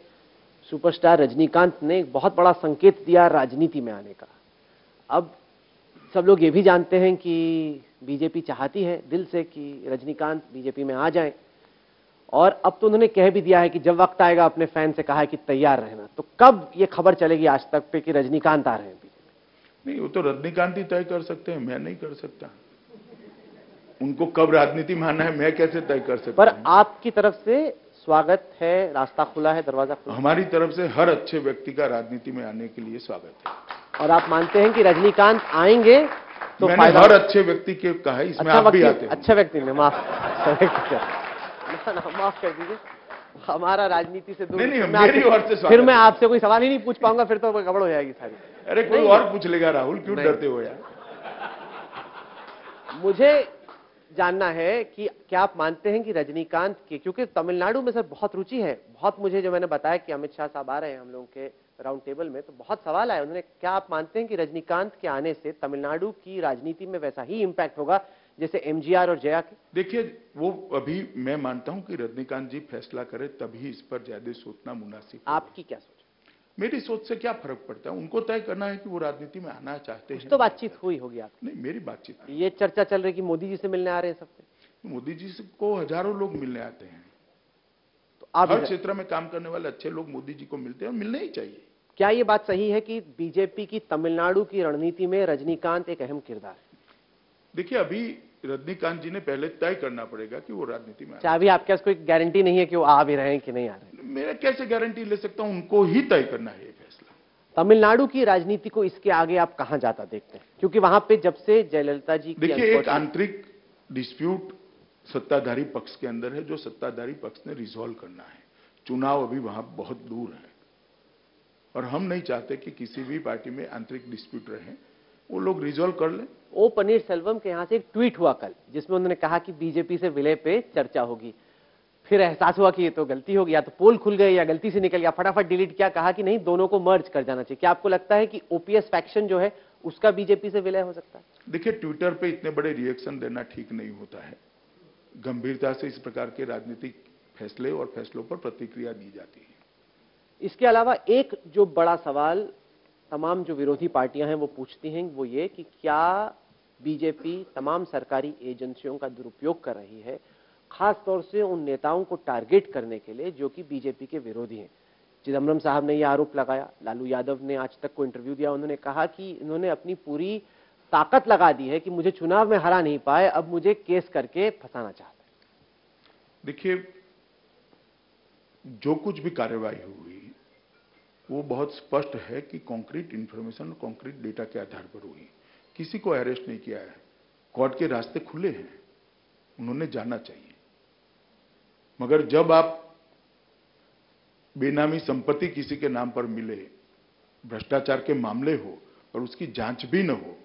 सुपरस्टार रजनीकांत ने एक बहुत बड़ा संकेत दिया राजनीति में आने का। अब सब लोग ये भी जानते हैं कि बीजेपी चाहती है दिल से कि रजनीकांत बीजेपी में आ जाएं, और अब तो उन्होंने कह भी दिया है कि जब वक्त आएगा, अपने फैन से कहा है कि तैयार रहना। तो कब ये खबर चलेगी आज तक पे कि रजनीकांत आ रहे हैं बीजेपी? नहीं, वो तो रजनीकांत ही तय कर सकते हैं, मैं नहीं कर सकता। उनको कब राजनीति में आना है मैं कैसे तय कर सकता पर हूं? आपकी तरफ से स्वागत है, रास्ता खुला है, दरवाजा खुला है। हमारी तरफ से हर अच्छे व्यक्ति का राजनीति में आने के लिए स्वागत है। और आप मानते हैं कि रजनीकांत आएंगे तो मैंने हर अच्छे व्यक्ति के कहा है, इसमें आप भी आते हैं। अच्छा व्यक्ति ने माफ कर दीजिए। हमारा राजनीति से दूर। नहीं, फिर मेरी ओर से स्वागत फिर मैं है। आपसे कोई सवाल ही नहीं पूछ पाऊंगा, फिर तो गड़बड़ हो जाएगी सारी। अरे कोई नहीं, और पूछ लेगा राहुल, क्यों नहीं। डरते हो यार? मुझे जानना है कि क्या आप मानते हैं कि रजनीकांत के, क्योंकि तमिलनाडु में सर बहुत रुचि है, बहुत, मुझे जो मैंने बताया कि अमित शाह साहब आ रहे हैं हम लोगों के राउंड टेबल में, तो बहुत सवाल आए उन्होंने, क्या आप मानते हैं कि रजनीकांत के आने से तमिलनाडु की राजनीति में वैसा ही इंपैक्ट होगा जैसे एमजीआर और जया के? देखिए, वो अभी मैं मानता हूं कि रजनीकांत जी फैसला करें तभी इस पर ज्यादा सोचना मुनासिब है। आपकी क्या सोच? मेरी सोच से क्या फर्क पड़ता है, उनको तय करना है कि वो राजनीति में आना चाहते कुछ हैं। तो बातचीत हुई होगी आपकी? नहीं, मेरी बातचीत नहीं। ये चर्चा चल रही कि मोदी जी से मिलने आ रहे हैं सबसे। मोदी जी को हजारों लोग मिलने आते हैं, तो आप हर क्षेत्र में काम करने वाले अच्छे लोग मोदी जी को मिलते हैं और मिलने ही चाहिए। क्या ये बात सही है कि बीजेपी की तमिलनाडु की रणनीति में रजनीकांत एक अहम किरदार है? देखिए, अभी रजनीकांत जी ने पहले तय करना पड़ेगा कि वो राजनीति में क्या अभी आपके पास कोई गारंटी नहीं है कि वो आ भी रहे हैं कि नहीं आ रहे हैं? मेरा कैसे गारंटी ले सकता हूं? उनको ही तय करना है ये फैसला। तमिलनाडु की राजनीति को इसके आगे आप कहां जाता देखते हैं? क्योंकि वहां पे जब से जयललिता जी की देखिए, एक आंतरिक डिस्प्यूट सत्ताधारी पक्ष के अंदर है, जो सत्ताधारी पक्ष ने रिजॉल्व करना है। चुनाव अभी वहां बहुत दूर है और हम नहीं चाहते कि किसी भी पार्टी में आंतरिक डिस्प्यूट रहे, वो लोग रिजॉल्व कर लें। ओ पनीरसेल्वम के यहां से एक ट्वीट हुआ कल, जिसमें उन्होंने कहा कि बीजेपी से विलय पे चर्चा होगी। फिर एहसास हुआ कि ये तो गलती हो गई, या तो पोल खुल गए या गलती से निकल गया, फटाफट डिलीट किया, कहा कि नहीं, दोनों को मर्ज कर जाना चाहिए। क्या आपको लगता है कि ओपीएस फैक्शन जो है उसका बीजेपी से विलय हो सकता है? देखिए, ट्विटर पे इतने बड़े रिएक्शन देना ठीक नहीं होता है। गंभीरता से इस प्रकार के राजनीतिक फैसले और फैसलों पर प्रतिक्रिया दी जाती है। इसके अलावा एक जो बड़ा सवाल तमाम जो विरोधी पार्टियां हैं वो पूछती हैं, वो ये कि क्या बीजेपी तमाम सरकारी एजेंसियों का दुरुपयोग कर रही है, खास तौर से उन नेताओं को टारगेट करने के लिए जो कि बीजेपी के विरोधी हैं। चिदम्बरम साहब ने यह आरोप लगाया, लालू यादव ने आज तक को इंटरव्यू दिया, उन्होंने कहा कि इन्होंने अपनी पूरी ताकत लगा दी है कि मुझे चुनाव में हरा नहीं पाए, अब मुझे केस करके फंसाना चाहते हैं। देखिए, जो कुछ भी कार्रवाई हुई वो बहुत स्पष्ट है कि कॉन्क्रीट इंफॉर्मेशन, कॉन्क्रीट डेटा के आधार पर हुई। किसी को अरेस्ट नहीं किया है। कोर्ट के रास्ते खुले हैं, उन्होंने जाना चाहिए। मगर जब आप बेनामी संपत्ति किसी के नाम पर मिले, भ्रष्टाचार के मामले हो और उसकी जांच भी न हो,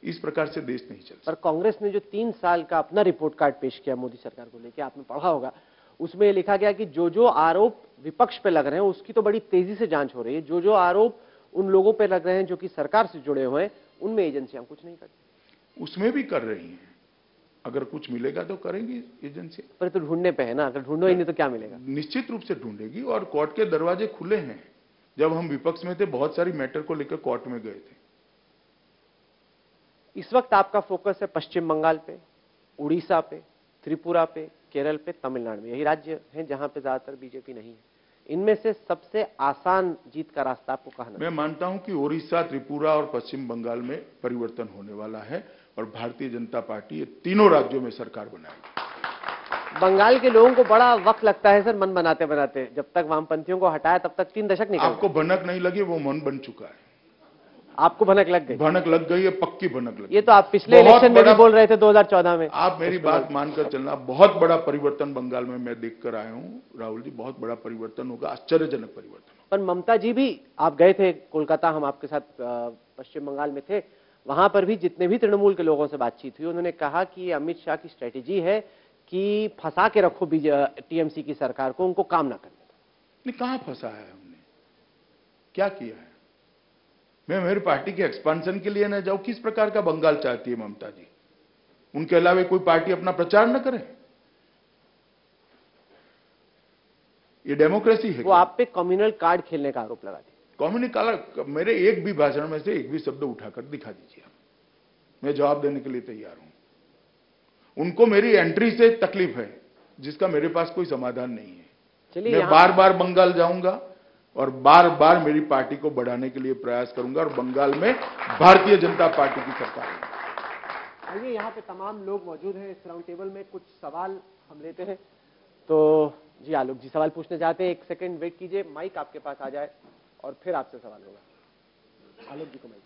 इस प्रकार से देश नहीं चल सकता। पर कांग्रेस ने जो 3 साल का अपना रिपोर्ट कार्ड पेश किया मोदी सरकार को लेकर, आपने पढ़ा होगा, उसमें लिखा गया कि जो जो आरोप विपक्ष पे लग रहे हैं उसकी तो बड़ी तेजी से जांच हो रही है, जो जो आरोप उन लोगों पे लग रहे हैं जो कि सरकार से जुड़े हुए हैं, उनमें एजेंसियां कुछ नहीं करती। उसमें भी कर रही हैं। अगर कुछ मिलेगा तो करेंगी एजेंसी। पर तो ढूंढने पे है ना, अगर ढूंढो ही नहीं तो क्या मिलेगा? निश्चित रूप से ढूंढेगी और कोर्ट के दरवाजे खुले हैं। जब हम विपक्ष में थे, बहुत सारी मैटर को लेकर कोर्ट में गए थे। इस वक्त आपका फोकस है पश्चिम बंगाल पे, उड़ीसा पे, त्रिपुरा पे, केरल पे, तमिलनाडु में। यही राज्य हैं जहां पे ज्यादातर बीजेपी नहीं है। इनमें से सबसे आसान जीत का रास्ता आपको कहा? मैं मानता हूं कि ओडिशा, त्रिपुरा और पश्चिम बंगाल में परिवर्तन होने वाला है और भारतीय जनता पार्टी ये तीनों राज्यों में सरकार बनाएगी। बंगाल के लोगों को बड़ा वक्त लगता है सर मन बनाते बनाते, जब तक वामपंथियों को हटाया तब तक 3 दशक निकल आपको भनक नहीं लगी, वो मन बन चुका है। आपको भनक लग गई? भनक लग गई है, पक्की भनक लग गई। ये तो आप पिछले इलेक्शन में भी बोल रहे थे 2014 में। आप मेरी बात मानकर चलना, बहुत बड़ा परिवर्तन बंगाल में मैं देखकर आया हूं राहुल जी, बहुत बड़ा परिवर्तन होगा, आश्चर्यजनक परिवर्तन। पर ममता जी भी, आप गए थे कोलकाता, हम आपके साथ पश्चिम बंगाल में थे, वहां पर भी जितने भी तृणमूल के लोगों से बातचीत हुई, उन्होंने कहा कि अमित शाह की स्ट्रेटेजी है कि फंसा के रखो टीएमसी की सरकार को, उनको काम ना करने दो। नहीं, कहां फंसाया है हमने? क्या किया है? मैं मेरी पार्टी के एक्सपांशन के लिए न जाऊं? किस प्रकार का बंगाल चाहती है ममता जी? उनके अलावा कोई पार्टी अपना प्रचार न करे? ये डेमोक्रेसी है? वो आप पे कम्युनल कार्ड खेलने का आरोप लगा दिया। Communal card? मेरे एक भी भाषण में से एक भी शब्द उठाकर दिखा दीजिए, मैं जवाब देने के लिए तैयार हूं। उनको मेरी एंट्री से तकलीफ है, जिसका मेरे पास कोई समाधान नहीं है। चलिए, मैं बार बार बंगाल जाऊंगा और बार बार मेरी पार्टी को बढ़ाने के लिए प्रयास करूंगा और बंगाल में भारतीय जनता पार्टी की सरकार है। आइए, यहाँ पे तमाम लोग मौजूद हैं इस राउंड टेबल में, कुछ सवाल हम लेते हैं। तो जी आलोक जी सवाल पूछने चाहते हैं, 1 सेकंड वेट कीजिए, माइक आपके पास आ जाए और फिर आपसे सवाल होगा। आलोक जी को माइक।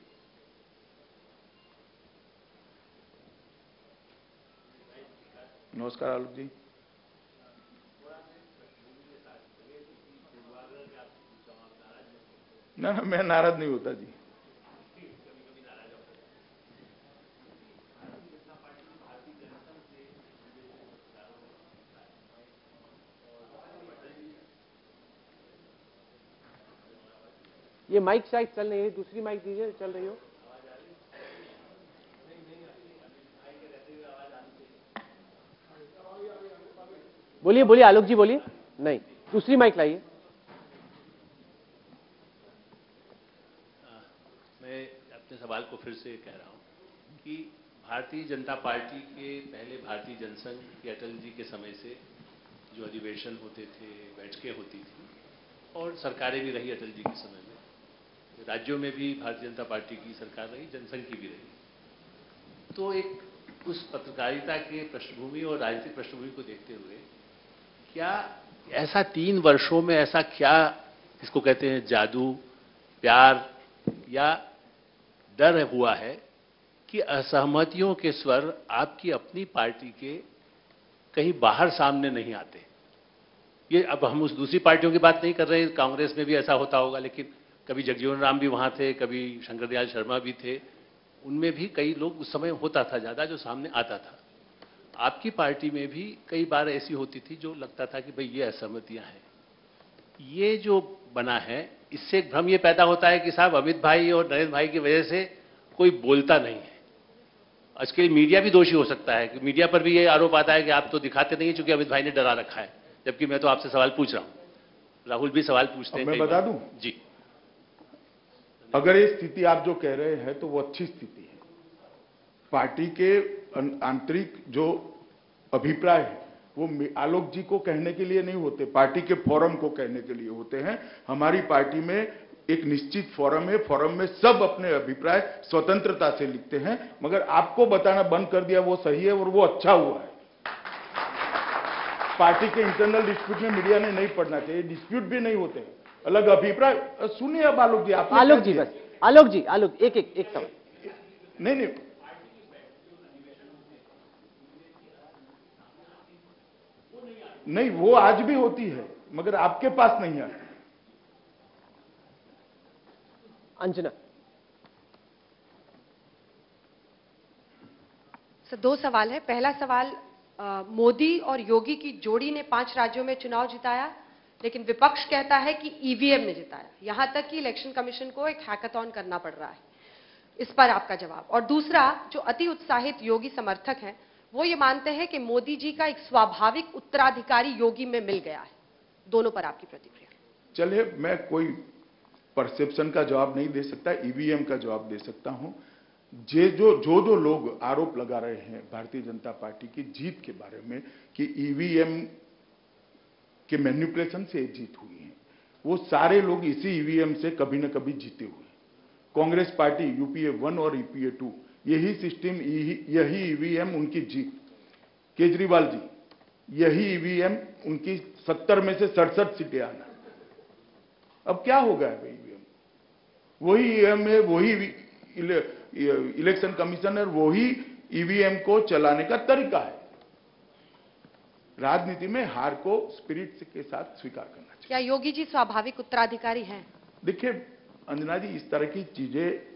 नमस्कार आलोक जी। ना ना, मैं नाराज नहीं होता जी। ये माइक शायद चल नहीं रही, दूसरी माइक दीजिए, चल रही हो। बोलिए बोलिए आलोक जी बोलिए। नहीं, दूसरी माइक लाइए। मैं अपने सवाल को फिर से कह रहा हूं कि भारतीय जनता पार्टी के पहले भारतीय जनसंघ के अटल जी के समय से जो अधिवेशन होते थे, बैठकें होती थी और सरकारें भी रही अटल जी के समय में, राज्यों में भी भारतीय जनता पार्टी की सरकार रही, जनसंघ की भी रही। तो एक उस पत्रकारिता के पृष्ठभूमि और राजनीतिक पृष्ठभूमि को देखते हुए क्या ऐसा 3 वर्षों में ऐसा क्या इसको कहते हैं जादू, प्यार या डर हुआ है कि असहमतियों के स्वर आपकी अपनी पार्टी के कहीं बाहर सामने नहीं आते? ये अब हम उस दूसरी पार्टियों की बात नहीं कर रहे, कांग्रेस में भी ऐसा होता होगा, लेकिन कभी जगजीवन राम भी वहां थे, कभी शंकर दयाल शर्मा भी थे, उनमें भी कई लोग उस समय होता था ज्यादा जो सामने आता था। आपकी पार्टी में भी कई बार ऐसी होती थी जो लगता था कि भाई ये असहमतियां हैं। ये जो बना है इससे एक भ्रम ये पैदा होता है कि साहब अमित भाई और नरेंद्र भाई की वजह से कोई बोलता नहीं है। आजकल मीडिया भी दोषी हो सकता है कि मीडिया पर भी ये आरोप आता है कि आप तो दिखाते नहीं है क्योंकि अमित भाई ने डरा रखा है, जबकि मैं तो आपसे सवाल पूछ रहा हूं। राहुल भी सवाल पूछते हैं। मैं बता दूं जी, अगर ये स्थिति आप जो कह रहे हैं तो वो अच्छी स्थिति है। पार्टी के आंतरिक जो अभिप्राय है वो आलोक जी को कहने के लिए नहीं होते, पार्टी के फोरम को कहने के लिए होते हैं। हमारी पार्टी में एक निश्चित फोरम है, फोरम में सब अपने अभिप्राय स्वतंत्रता से लिखते हैं, मगर आपको बताना बंद कर दिया वो सही है और वो अच्छा हुआ है। पार्टी के इंटरनल डिस्प्यूट में मीडिया ने नहीं पढ़ना चाहिए, डिस्प्यूट भी नहीं होते हैं, अलग अभिप्राय। सुनिए अब आलोक जी, आप आलोक जी बस, आलोक जी, आलोक एक सवाल। नहीं, नहीं वो आज भी होती है मगर आपके पास नहीं आती। अंजना। सर, 2 सवाल है। पहला सवाल, मोदी और योगी की जोड़ी ने 5 राज्यों में चुनाव जिताया, लेकिन विपक्ष कहता है कि ईवीएम ने जिताया। यहां तक कि इलेक्शन कमीशन को एक हैकाथॉन करना पड़ रहा है। इस पर आपका जवाब। और दूसरा, जो अति उत्साहित योगी समर्थक हैं वो ये मानते हैं कि मोदी जी का एक स्वाभाविक उत्तराधिकारी योगी में मिल गया है। दोनों पर आपकी प्रतिक्रिया। चलिए, मैं कोई परसेप्शन का जवाब नहीं दे सकता, ईवीएम का जवाब दे सकता हूं। जो लोग आरोप लगा रहे हैं भारतीय जनता पार्टी की जीत के बारे में कि ईवीएम के मैनिपुलेशन से जीत हुई है, वो सारे लोग इसी ईवीएम से कभी न कभी जीते हुए। कांग्रेस पार्टी यूपीए 1 और यूपीए 2, यही सिस्टम, यही ईवीएम उनकी जीत। केजरीवाल जी, यही ईवीएम उनकी 70 में से 67 सीटें आना। अब क्या होगा ईवीएम? वही ईवीएम है, वही इलेक्शन कमिश्नर, वही ईवीएम को चलाने का तरीका है। राजनीति में हार को स्पिरिट के साथ स्वीकार करना चाहिए। क्या योगी जी स्वाभाविक उत्तराधिकारी हैं? देखिए अंजना जी, इस तरह की चीजें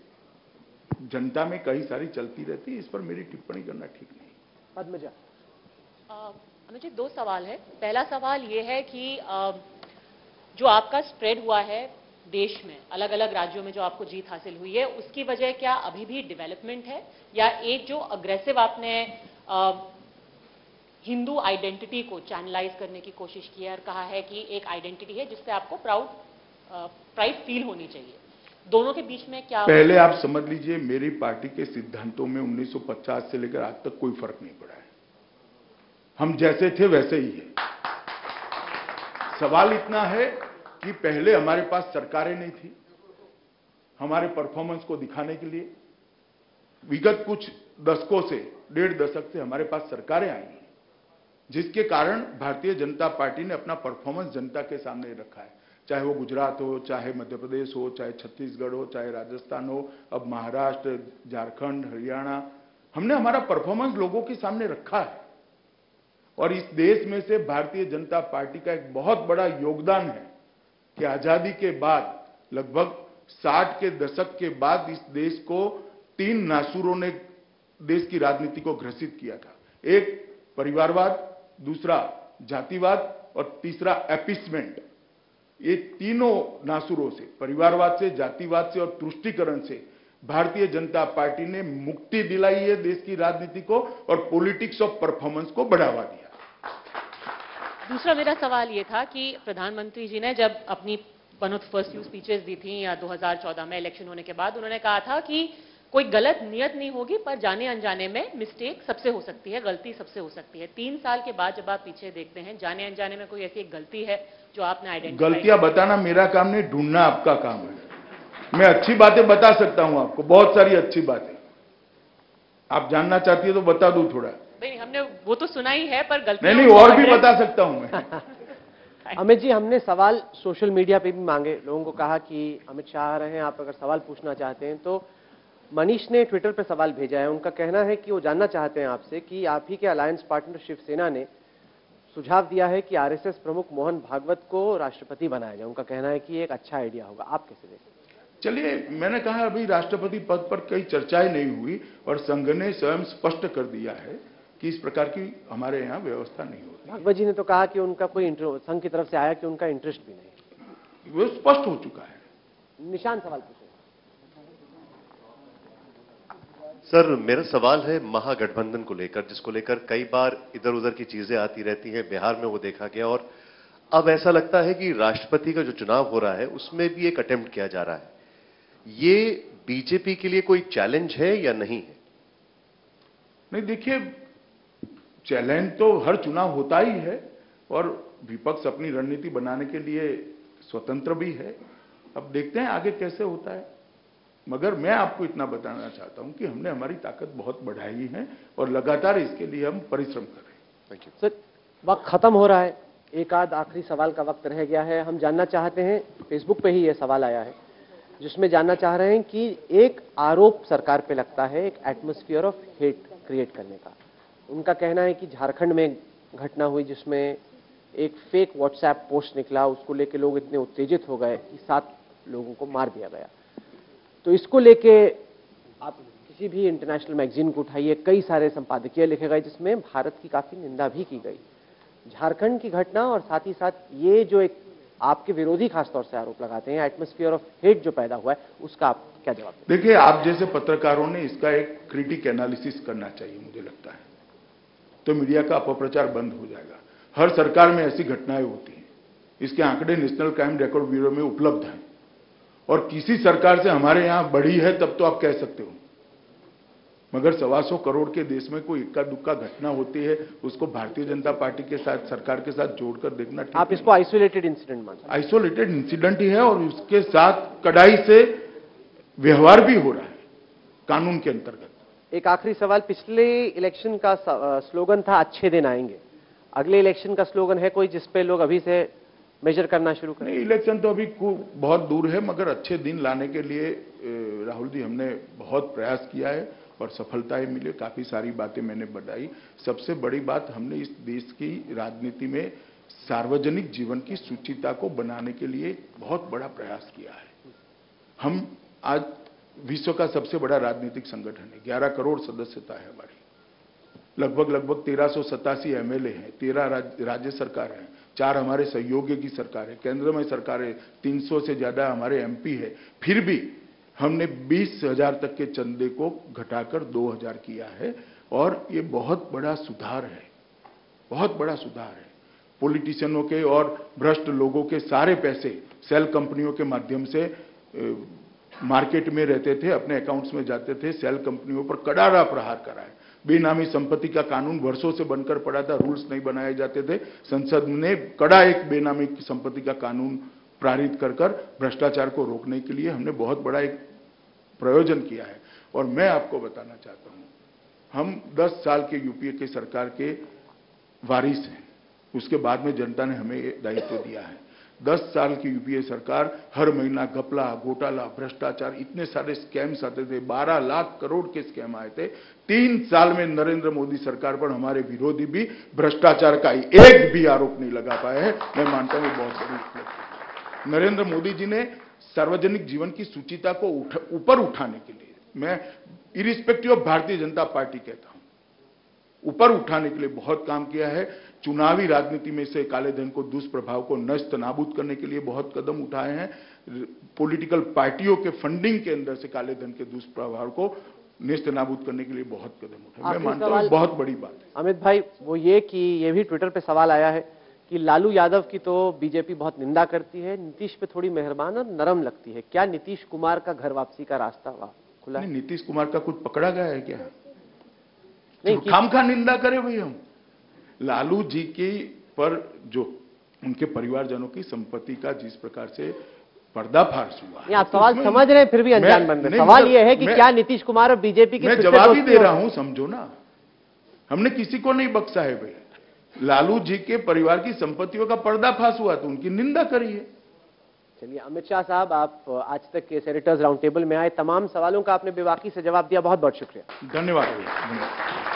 जनता में कई सारी चलती रहती है, इस पर मेरी टिप्पणी करना ठीक नहीं। पद्मजा। अमित जी, 2 सवाल है। पहला सवाल ये है कि जो आपका स्प्रेड हुआ है देश में, अलग अलग राज्यों में जो आपको जीत हासिल हुई है, उसकी वजह क्या अभी भी डेवलपमेंट है या एक जो अग्रेसिव आपने हिंदू आइडेंटिटी को चैनलाइज करने की कोशिश की है और कहा है कि एक आइडेंटिटी है जिससे आपको प्राइड फील होनी चाहिए, दोनों के बीच में क्या? पहले आप समझ लीजिए, मेरी पार्टी के सिद्धांतों में 1950 से लेकर आज तक कोई फर्क नहीं पड़ा है। हम जैसे थे वैसे ही है। सवाल इतना है कि पहले हमारे पास सरकारें नहीं थी हमारे परफॉर्मेंस को दिखाने के लिए। विगत कुछ दशकों से, 1.5 दशक से हमारे पास सरकारें आई हैं, जिसके कारण भारतीय जनता पार्टी ने अपना परफॉर्मेंस जनता के सामने रखा है। चाहे वो गुजरात हो, चाहे मध्य प्रदेश हो, चाहे छत्तीसगढ़ हो, चाहे राजस्थान हो, अब महाराष्ट्र, झारखंड, हरियाणा, हमने हमारा परफॉर्मेंस लोगों के सामने रखा है। और इस देश में से भारतीय जनता पार्टी का एक बहुत बड़ा योगदान है कि आजादी के बाद लगभग 60 के दशक के बाद इस देश को 3 नासूरों ने देश की राजनीति को ग्रसित किया था। एक परिवारवाद, दूसरा जातिवाद और तीसरा एपिसमेंट। ये तीनों नासूरों से, परिवारवाद से, जातिवाद से और तुष्टीकरण से भारतीय जनता पार्टी ने मुक्ति दिलाई है देश की राजनीति को और पॉलिटिक्स ऑफ परफॉर्मेंस को बढ़ावा दिया। दूसरा मेरा सवाल ये था कि प्रधानमंत्री जी ने जब अपनी one of first few speeches दी थी या 2014 में इलेक्शन होने के बाद, उन्होंने कहा था कि कोई गलत नियत नहीं होगी, पर जाने अनजाने में मिस्टेक सबसे हो सकती है, गलती सबसे हो सकती है। 3 साल के बाद जब आप पीछे देखते हैं, जाने अनजाने में कोई ऐसी एक गलती है जो आपने आइडेंटिफाई? गलतियां बताना मेरा काम नहीं, ढूंढना आपका काम है। मैं अच्छी बातें बता सकता हूं आपको, बहुत सारी अच्छी बातें। आप जानना चाहती है तो बता दूं थोड़ा? नहीं, हमने वो तो सुना ही है, पर गलतियां नहीं, और भी बता सकता हूं मैं। अमित जी, हमने सवाल सोशल मीडिया पे भी मांगे, लोगों को कहा कि अमित शाह आ रहे हैं, आप अगर सवाल पूछना चाहते हैं तो। मनीष ने ट्विटर पे सवाल भेजा है, उनका कहना है कि वो जानना चाहते हैं आपसे कि आप ही के अलायंस पार्टनर शिवसेना ने सुझाव दिया है कि आरएसएस प्रमुख मोहन भागवत को राष्ट्रपति बनाया जाए। उनका कहना है कि ये एक अच्छा आइडिया होगा, आप कैसे देखते हैं? चलिए, मैंने कहा अभी राष्ट्रपति पद पर कई चर्चाएं नहीं हुई और संघ ने स्वयं स्पष्ट कर दिया है कि इस प्रकार की हमारे यहाँ व्यवस्था नहीं होती। भागवत जी ने तो कहा कि उनका कोई संघ की तरफ से आया कि उनका इंटरेस्ट भी नहीं, वो स्पष्ट हो चुका है। निशान सवाल पूछे। सर, मेरा सवाल है महागठबंधन को लेकर, जिसको लेकर कई बार इधर उधर की चीजें आती रहती हैं। बिहार में वो देखा गया और अब ऐसा लगता है कि राष्ट्रपति का जो चुनाव हो रहा है उसमें भी एक अटेम्प्ट किया जा रहा है। ये बीजेपी के लिए कोई चैलेंज है या नहीं है? नहीं, देखिए, चैलेंज तो हर चुनाव होता ही है और विपक्ष अपनी रणनीति बनाने के लिए स्वतंत्र भी है। अब देखते हैं आगे कैसे होता है, मगर मैं आपको इतना बताना चाहता हूं कि हमने हमारी ताकत बहुत बढ़ाई है और लगातार इसके लिए हम परिश्रम कर रहे हैं। Thank you sir. वक्त खत्म हो रहा है, एक आध आखिरी सवाल का वक्त रह गया है। हम जानना चाहते हैं, फेसबुक पे ही ये सवाल आया है, जिसमें जानना चाह रहे हैं कि एक आरोप सरकार पे लगता है एक एटमॉस्फेयर ऑफ हेट क्रिएट करने का। उनका कहना है कि झारखंड में घटना हुई जिसमें एक फेक व्हाट्सएप पोस्ट निकला, उसको लेके लोग इतने उत्तेजित हो गए कि 7 लोगों को मार दिया गया। तो इसको लेके आप किसी भी इंटरनेशनल मैगजीन को उठाइए, कई सारे संपादकीय लिखे गए जिसमें भारत की काफी निंदा भी की गई। झारखंड की घटना और साथ ही साथ ये जो एक आपके विरोधी खासतौर से आरोप लगाते हैं एटमॉस्फेयर ऑफ हेट जो पैदा हुआ है, उसका आप क्या जवाब दें? देखिए, आप जैसे पत्रकारों ने इसका एक क्रिटिक एनालिसिस करना चाहिए, मुझे लगता है, तो मीडिया का अपप्रचार बंद हो जाएगा। हर सरकार में ऐसी घटनाएं होती हैं, इसके आंकड़े नेशनल क्राइम रिकॉर्ड ब्यूरो में उपलब्ध हैं और किसी सरकार से हमारे यहां बढ़ी है तब तो आप कह सकते हो, मगर 125 करोड़ के देश में कोई इक्का दुक्का घटना होती है, उसको भारतीय जनता पार्टी के साथ, सरकार के साथ जोड़कर देखना ठीक आप इसको आइसोलेटेड इंसिडेंट मानते हैं? आइसोलेटेड इंसिडेंट ही है और उसके साथ कड़ाई से व्यवहार भी हो रहा है कानून के अंतर्गत। एक आखिरी सवाल, पिछले इलेक्शन का स्लोगन था अच्छे दिन आएंगे, अगले इलेक्शन का स्लोगन है कोई जिसपे लोग अभी से मेजर करना शुरू करें? नहीं, इलेक्शन तो अभी बहुत दूर है, मगर अच्छे दिन लाने के लिए राहुल जी हमने बहुत प्रयास किया है और सफलताएं मिली। काफी सारी बातें मैंने बताई। सबसे बड़ी बात, हमने इस देश की राजनीति में सार्वजनिक जीवन की शुचिता को बनाने के लिए बहुत बड़ा प्रयास किया है। हम आज विश्व का सबसे बड़ा राजनीतिक संगठन है, 11 करोड़ सदस्यता है हमारी, लगभग 1387 एमएलए हैं, 13 राज्य सरकार हैं, 4 हमारे सहयोगी की सरकार है, केंद्र में सरकार है, 300 से ज्यादा हमारे एमपी है। फिर भी हमने 20,000 तक के चंदे को घटाकर 2,000 किया है और ये बहुत बड़ा सुधार है, बहुत बड़ा सुधार है। पॉलिटिशियनों के और भ्रष्ट लोगों के सारे पैसे सेल कंपनियों के माध्यम से मार्केट में रहते थे, अपने अकाउंट्स में जाते थे, सेल कंपनियों पर करारा प्रहार करा है। बेनामी संपत्ति का कानून वर्षों से बनकर पड़ा था, रूल्स नहीं बनाए जाते थे। संसद ने कड़ा एक बेनामी संपत्ति का कानून पारित कर भ्रष्टाचार को रोकने के लिए हमने बहुत बड़ा एक प्रयोजन किया है। और मैं आपको बताना चाहता हूं, हम 10 साल के यूपीए की सरकार के वारिस हैं, उसके बाद में जनता ने हमें दायित्व दिया है। 10 साल की यूपीए सरकार हर महीना घपला, घोटाला, भ्रष्टाचार, इतने सारे स्कैम्स आते थे, 12 लाख करोड़ के स्कैम आए थे। 3 साल में नरेंद्र मोदी सरकार पर हमारे विरोधी भी भ्रष्टाचार का एक भी आरोप नहीं लगा पाए हैं। मैं मानता हूं बहुत बड़ी उपलब्धि। नरेंद्र मोदी जी ने सार्वजनिक जीवन की सुचिता को ऊपर उठाने के लिए, मैं irrespective of Bharatiya Janata party कहता हूं, ऊपर उठाने के लिए बहुत काम किया है। चुनावी राजनीति में से काले धन को दुष्प्रभाव को नष्ट नाबूद करने के लिए बहुत कदम उठाए हैं। पॉलिटिकल पार्टियों के फंडिंग के अंदर से काले धन के दुष्प्रभाव को नष्ट नाबूद करने के लिए बहुत कदम उठाए। मैं मानता हूं बहुत बड़ी बात है। अमित भाई, वो ये भी ट्विटर पे सवाल आया है कि लालू यादव की तो बीजेपी बहुत निंदा करती है, नीतीश पे थोड़ी मेहरबान और नरम लगती है। क्या नीतीश कुमार का घर वापसी का रास्ता खुला है? नीतीश कुमार का कुछ पकड़ा गया है क्या? नहीं, खामखा निंदा करे भाई हम। लालू जी की पर जो उनके परिवारजनों की संपत्ति का जिस प्रकार से पर्दाफाश हुआ है, आप सवाल समझ रहे हैं फिर भी अनजान बन रहे हैं। सवाल यह है कि क्या नीतीश कुमार और बीजेपी की मैं जवाब ही दे रहा हूं, समझो ना। हमने किसी को नहीं बख्शा है भाई। लालू जी के परिवार की संपत्तियों का पर्दाफाश हुआ तो उनकी निंदा करिए। चलिए, अमित शाह साहब, आप आज तक के एडिटर्स राउंड टेबल में आए, तमाम सवालों का आपने बेबाकी से जवाब दिया, बहुत बहुत शुक्रिया। धन्यवाद।